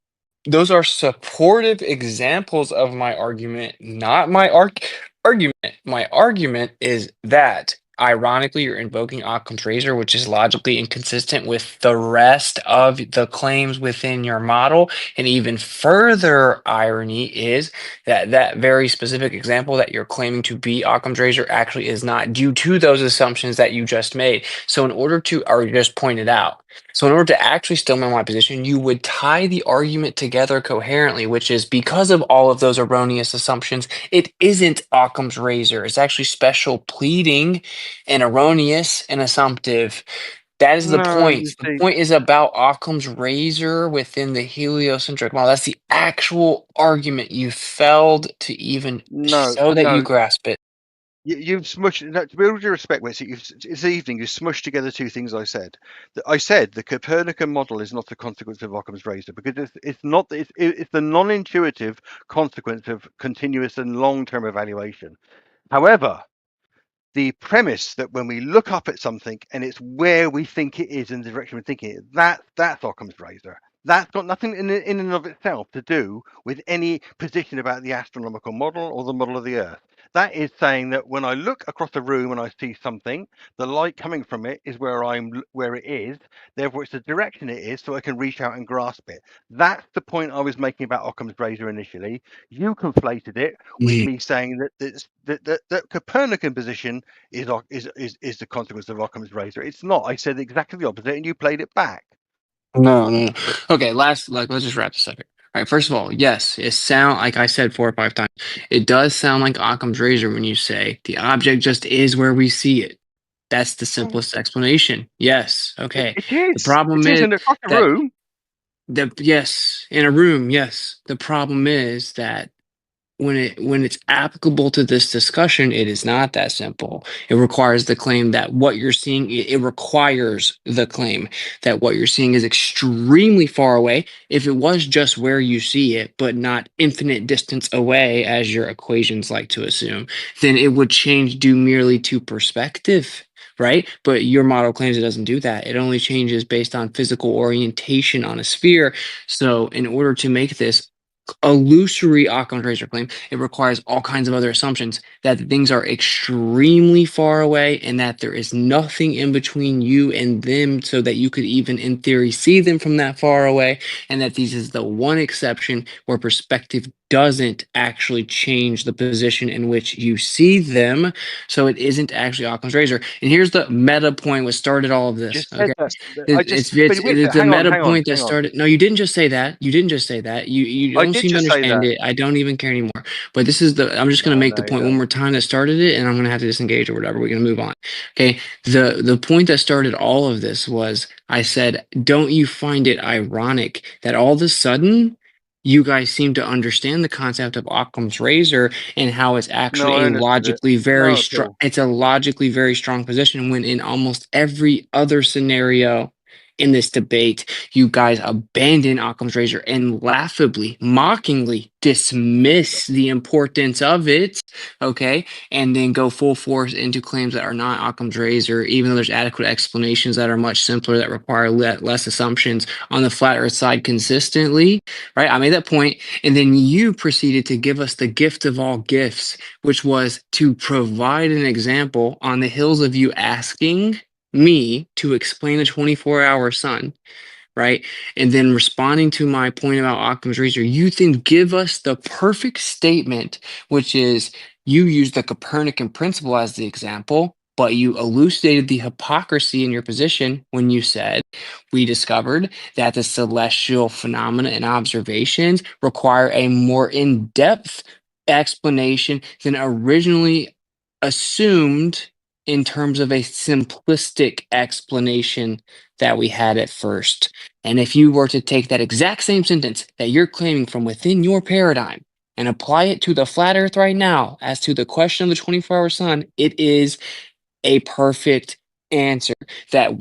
those are supportive examples of my argument, not my argument. My argument is that, ironically, you're invoking Occam's razor, which is logically inconsistent with the rest of the claims within your model. And even further irony is that that very specific example that you're claiming to be Occam's razor actually is not, due to those assumptions that you just made. So in order to, or you just pointed out, so in order to actually still man my position, you would tie the argument together coherently, which is, because of all of those erroneous assumptions, it isn't Occam's razor. It's actually special pleading and erroneous and assumptive. That is the No, point. you The see, point is about Occam's razor within the heliocentric model. That's the actual argument. You failed to even show that you no. grasp it. You've smushed. No, to be all due respect, Witsit, this evening you smushed together two things I said. I said the Copernican model is not a consequence of Occam's razor because it's not. It's the non-intuitive consequence of continuous and long-term evaluation. However, the premise that when we look up at something and it's where we think it is in the direction we're thinking it, that's Occam's razor. That's got nothing in and of itself to do with any position about the astronomical model or the model of the Earth. That is saying that when I look across the room and I see something, the light coming from it is where it is. Therefore, it's the direction it is, so I can reach out and grasp it. That's the point I was making about Occam's razor initially. You conflated it with me saying that Copernican position is the consequence of Occam's razor. It's not. I said exactly the opposite, and you played it back. No, no, no. Okay, let's just wrap this up here. All right, first of all, yes, it sound like I said 4 or 5 times. It does sound like Occam's razor when you say the object just is where we see it. That's the simplest explanation. Yes, okay. It is. The problem It is is in across the that room. yes, in a room, yes. The problem is that when it's applicable to this discussion, it is not that simple. It requires the claim that what you're seeing, it requires the claim that what you're seeing is extremely far away. If it was just where you see it, but not infinite distance away, as your equations like to assume, then it would change due merely to perspective. Right? But your model claims it doesn't do that. It only changes based on physical orientation on a sphere. So in order to make this illusory Occam's razor claim, it requires all kinds of other assumptions that things are extremely far away and that there is nothing in between you and them so that you could even in theory see them from that far away, and that this is the one exception where perspective doesn't actually change the position in which you see them. So it isn't actually Occam's razor. And here's the meta point what started all of this. Just said Okay. that. It's the Hang on, meta hang on, point that hang on. started. No, you didn't just say that. You didn't just say that. You I don't did seem to just say understand that. it. I don't even care anymore. But this is the. I'm just going to make the No, you point one don't. more time that started it, and I'm going to have to disengage or whatever. We're going to move on. Okay. The point that started all of this was I said, don't you find it ironic that all of a sudden you guys seem to understand the concept of Occam's razor and how it's No, actually I a understood it. logically very Not at strong. all. It's a logically very strong position when in almost every other scenario in this debate, you guys abandon Occam's razor and laughably, mockingly dismiss the importance of it, okay? And then go full force into claims that are not Occam's razor, even though there's adequate explanations that are much simpler, that require less assumptions on the flat earth side consistently, right? I made that point, and then you proceeded to give us the gift of all gifts, which was to provide an example on the heels of you asking me to explain a 24-hour sun, right? And then responding to my point about Occam's razor, you then give us the perfect statement, which is you use the Copernican principle as the example, but you elucidated the hypocrisy in your position when you said we discovered that the celestial phenomena and observations require a more in-depth explanation than originally assumed in terms of a simplistic explanation that we had at first. And if you were to take that exact same sentence that you're claiming from within your paradigm and apply it to the flat earth right now as to the question of the 24-hour sun, it is a perfect answer that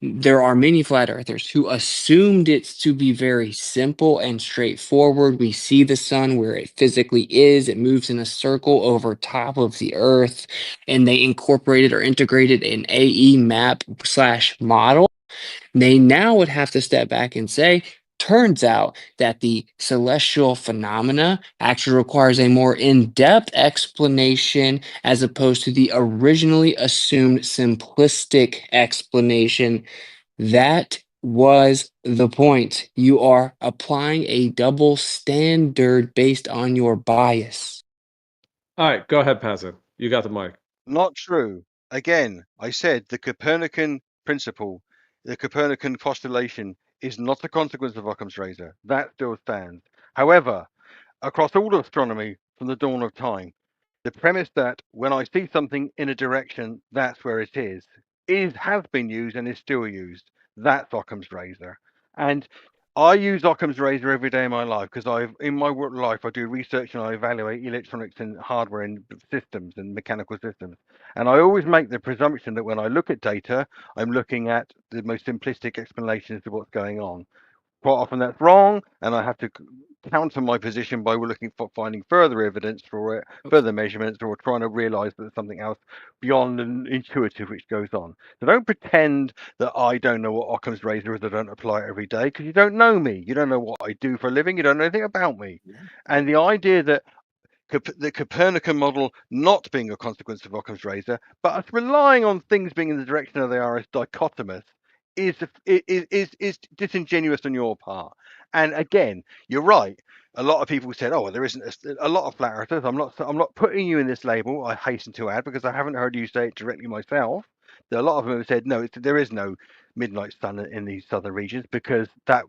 there are many flat earthers who assumed it to be very simple and straightforward. We see the sun where it physically is. It moves in a circle over top of the earth, and they incorporated or integrated an AE map / model. They now would have to step back and say, Turns out that the celestial phenomena actually requires a more in-depth explanation as opposed to the originally assumed simplistic explanation. That was the point. You are applying a double standard based on your bias. All right, go ahead, Pazza. You got the mic. Not true. Again, I said the Copernican principle, the Copernican postulation is not a consequence of Occam's razor. That still stands. However, across all of astronomy from the dawn of time, the premise that when I see something in a direction, that's where it has been used and is still used. That's Occam's razor. And I use Occam's razor every day of my life because in my work life, I do research and I evaluate electronics and hardware and systems and mechanical systems. And I always make the presumption that when I look at data, I'm looking at the most simplistic explanations of what's going on. Quite often that's wrong, and I have to counter my position by looking for finding further evidence for it, further measurements, or trying to realize that there's something else beyond an intuitive which goes on. So don't pretend that I don't know what Occam's razor is. I don't apply it every day because you don't know me. You don't know what I do for a living. You don't know anything about me. And the idea that the Copernican model not being a consequence of Occam's razor, but us relying on things being in the direction of they are as dichotomous is disingenuous on your part. And again, you're right. A lot of people said, "Oh, well, there isn't a lot of flat earthers." I'm not putting you in this label. I hasten to add because I haven't heard you say it directly myself. A lot of them have said, "No, there is no midnight sun in these southern regions because that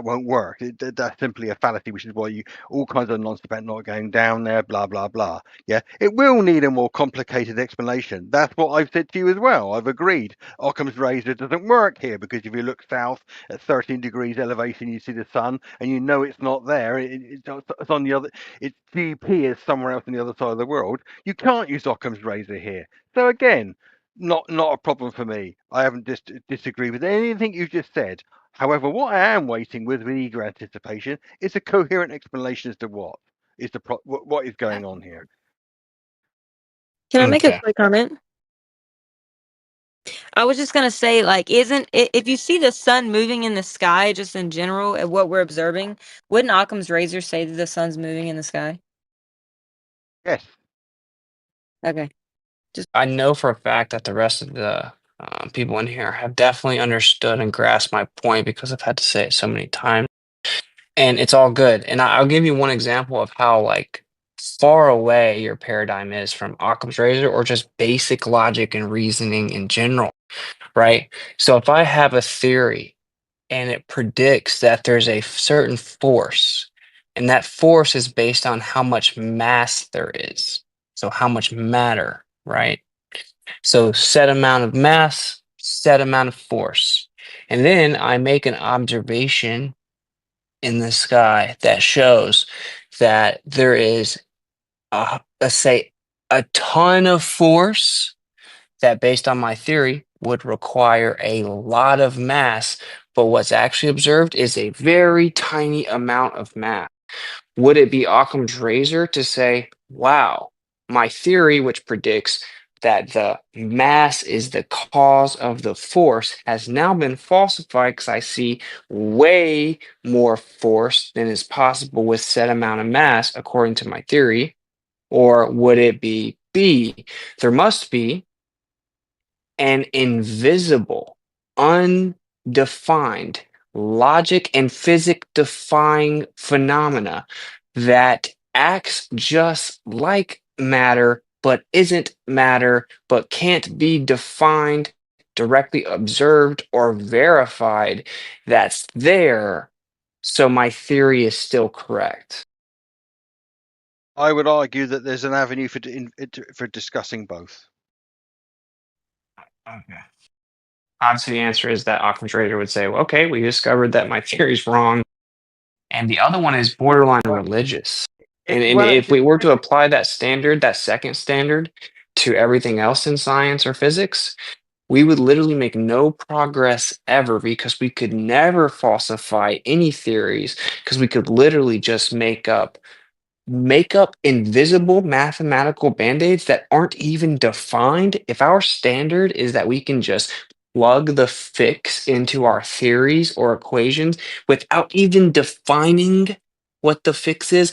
won't work. That's simply a fallacy, which is why all kinds of nonsense about not going down there, blah blah blah." Yeah, it will need a more complicated explanation. That's what I've said to you as well. I've agreed. Occam's razor doesn't work here because if you look south at 13 degrees elevation, you see the sun, and you know it's not there. It's on the other. Its GP is somewhere else on the other side of the world. You can't use Occam's razor here. So again, not a problem for me. I haven't disagreed with anything you just said. However, what I am waiting with eager anticipation is a coherent explanation as to what is going on here. Can I make a Okay. quick comment? I was just gonna say, like, isn't it, if you see the sun moving in the sky, just in general, at what we're observing, wouldn't Occam's razor say that the sun's moving in the sky? Yes. Okay. I know for a fact that the rest of the people in here have definitely understood and grasped my point because I've had to say it so many times, and it's all good. And I'll give you one example of how like far away your paradigm is from Occam's razor or just basic logic and reasoning in general, right? So if I have a theory and it predicts that there's a certain force, and that force is based on how much mass there is, so how much matter, right? So set amount of mass, set amount of force. And then I make an observation in the sky that shows that there is, let's say, a ton of force that, based on my theory, would require a lot of mass. But what's actually observed is a very tiny amount of mass. Would it be Occam's razor to say, wow, my theory, which predicts that the mass is the cause of the force, has now been falsified because I see way more force than is possible with set amount of mass, according to my theory? Or would it be B, there must be an invisible, undefined, logic and physics defying phenomena that acts just like matter, but isn't matter, but can't be defined, directly observed, or verified, that's there. So my theory is still correct. I would argue that there's an avenue for discussing both. Okay. Obviously, the answer is that Occam's razor would say, well, okay, we discovered that my theory is wrong. And the other one is borderline religious. And if we were to apply that standard, that second standard, to everything else in science or physics, we would literally make no progress ever because we could never falsify any theories because we could literally just make up invisible mathematical band-aids that aren't even defined. If our standard is that we can just plug the fix into our theories or equations without even defining what the fix is,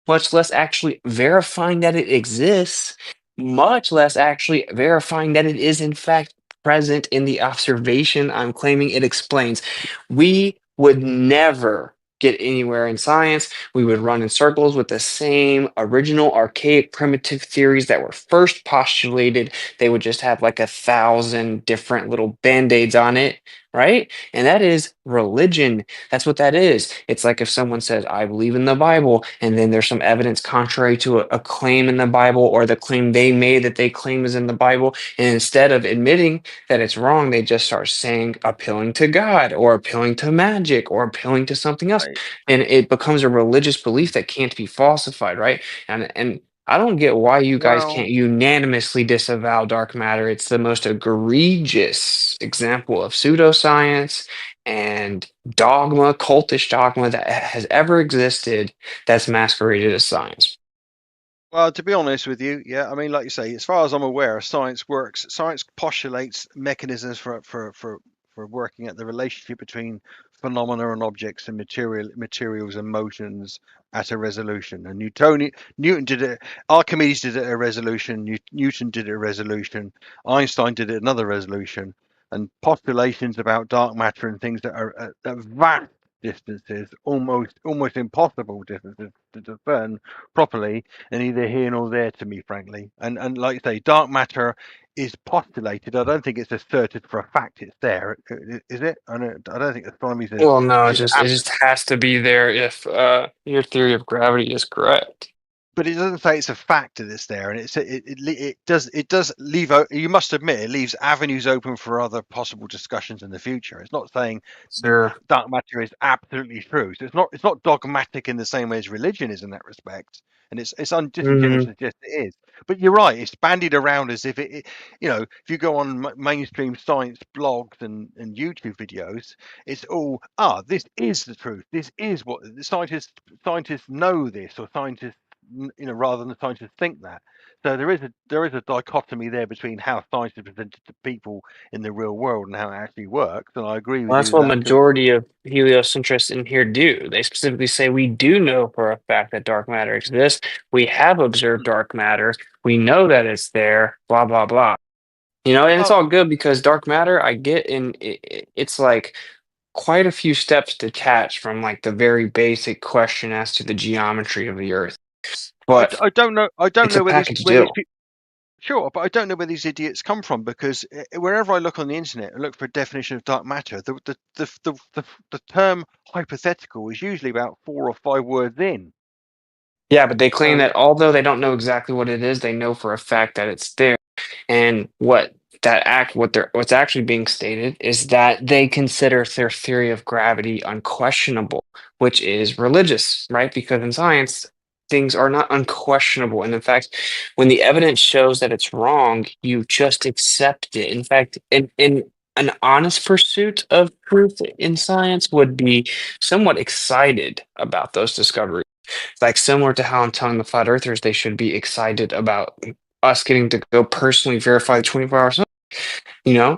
much less actually verifying that it exists, much less actually verifying that it is in fact present in the observation I'm claiming it explains. We would never get anywhere in science. We would run in circles with the same original archaic primitive theories that were first postulated. They would just have like 1,000 different little band-aids on it, right? And that is religion. That's what that is. It's like if someone says, I believe in the Bible, and then there's some evidence contrary to a claim in the Bible or the claim they made that they claim is in the Bible. And instead of admitting that it's wrong, they just start saying, appealing to God or appealing to magic or appealing to something else. And it becomes a religious belief that can't be falsified, right? And I don't get why you guys can't Well, unanimously disavow dark matter. It's the most egregious example of pseudoscience and dogma, cultish dogma that has ever existed that's masqueraded as science. well, to be honest with you, yeah, I mean, like you say, as far as I'm aware, science works. Science postulates mechanisms for working at the relationship between phenomena and objects and materials and motions at a resolution. And Newton did it. Archimedes did it at a resolution. Newton did it at a resolution. Einstein did it another resolution. And postulations about dark matter and things that are at vast distances, almost impossible distances to discern properly, and neither here nor there to me, frankly. And like you say, dark matter is postulated. I don't think it's asserted for a fact it's there, is it? I don't think astronomy Well, no, is it just has to be there if your theory of gravity is correct. but it doesn't say it's a fact that it's there, and it does leave. You must admit, it leaves avenues open for other possible discussions in the future. It's not saying Sure. dark matter is absolutely true. So it's not dogmatic in the same way as religion is in that respect, and it's disingenuous to suggest it is. But you're right; it's bandied around as if if you go on mainstream science blogs and YouTube videos, it's all this is the truth. This is what the scientists know this, or scientists rather than scientists think that. So there is a dichotomy there between how science is presented to people in the real world and how it actually works. And I agree with Well, you that's what that majority of heliocentrists in here do. They specifically say we do know for a fact that dark matter exists. We have observed dark matter. We know that it's there. Blah blah blah. And it's all good because dark matter, I get in. It's like quite a few steps detached from like the very basic question as to the geometry of the Earth. But I don't know. I don't it's a know package where these deal. people. Sure, but I don't know where these idiots come from because wherever I look on the internet and look for a definition of dark matter, the term hypothetical is usually about 4 or 5 words in. Yeah, but they claim So that although they don't know exactly what it is, they know for a fact that it's there. And what's actually being stated is that they consider their theory of gravity unquestionable, which is religious, right? Because in science, things are not unquestionable. And in fact, when the evidence shows that it's wrong, you just accept it. In fact, in an honest pursuit of truth in science would be somewhat excited about those discoveries. Like similar to how I'm telling the flat earthers they should be excited about us getting to go personally verify the 24 hours.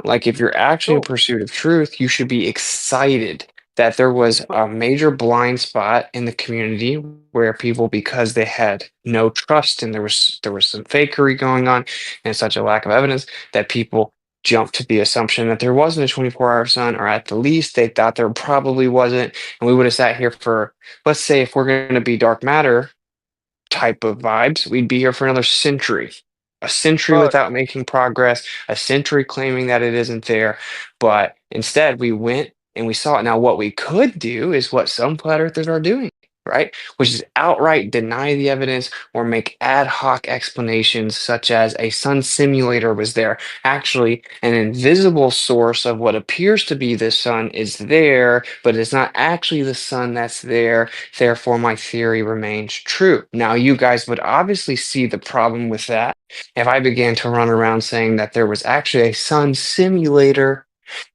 Like if you're actually in sure. pursuit of truth, you should be excited that there was a major blind spot in the community where people, because they had no trust and there was some fakery going on and such a lack of evidence, that people jumped to the assumption that there wasn't a 24-hour sun, or at the least they thought there probably wasn't. And we would have sat here for, let's say, if we're going to be dark matter type of vibes, we'd be here for another century. A century But without making progress, a century claiming that it isn't there. But instead, we went and we saw it. Now, what we could do is what some flat earthers are doing, right? Which is outright deny the evidence or make ad hoc explanations, such as a sun simulator was there. Actually, an invisible source of what appears to be the sun is there, but it's not actually the sun that's there. Therefore, my theory remains true. Now, you guys would obviously see the problem with that if I began to run around saying that there was actually a sun simulator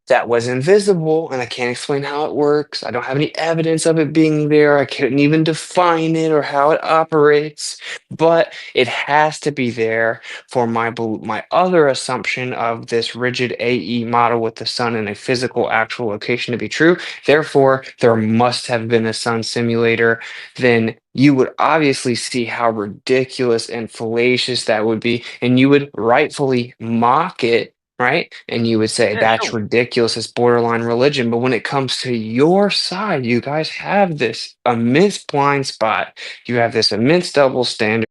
that was invisible and I can't explain how it works. I don't have any evidence of it being there. I couldn't even define it or how it operates. But it has to be there for my other assumption of this rigid AE model with the sun in a physical actual location to be true. Therefore, there must have been a sun simulator. Then you would obviously see how ridiculous and fallacious that would be, and you would rightfully mock it, right? And you would say that's ridiculous, it's borderline religion. But when it comes to your side, you guys have this immense blind spot. You have this immense double standard.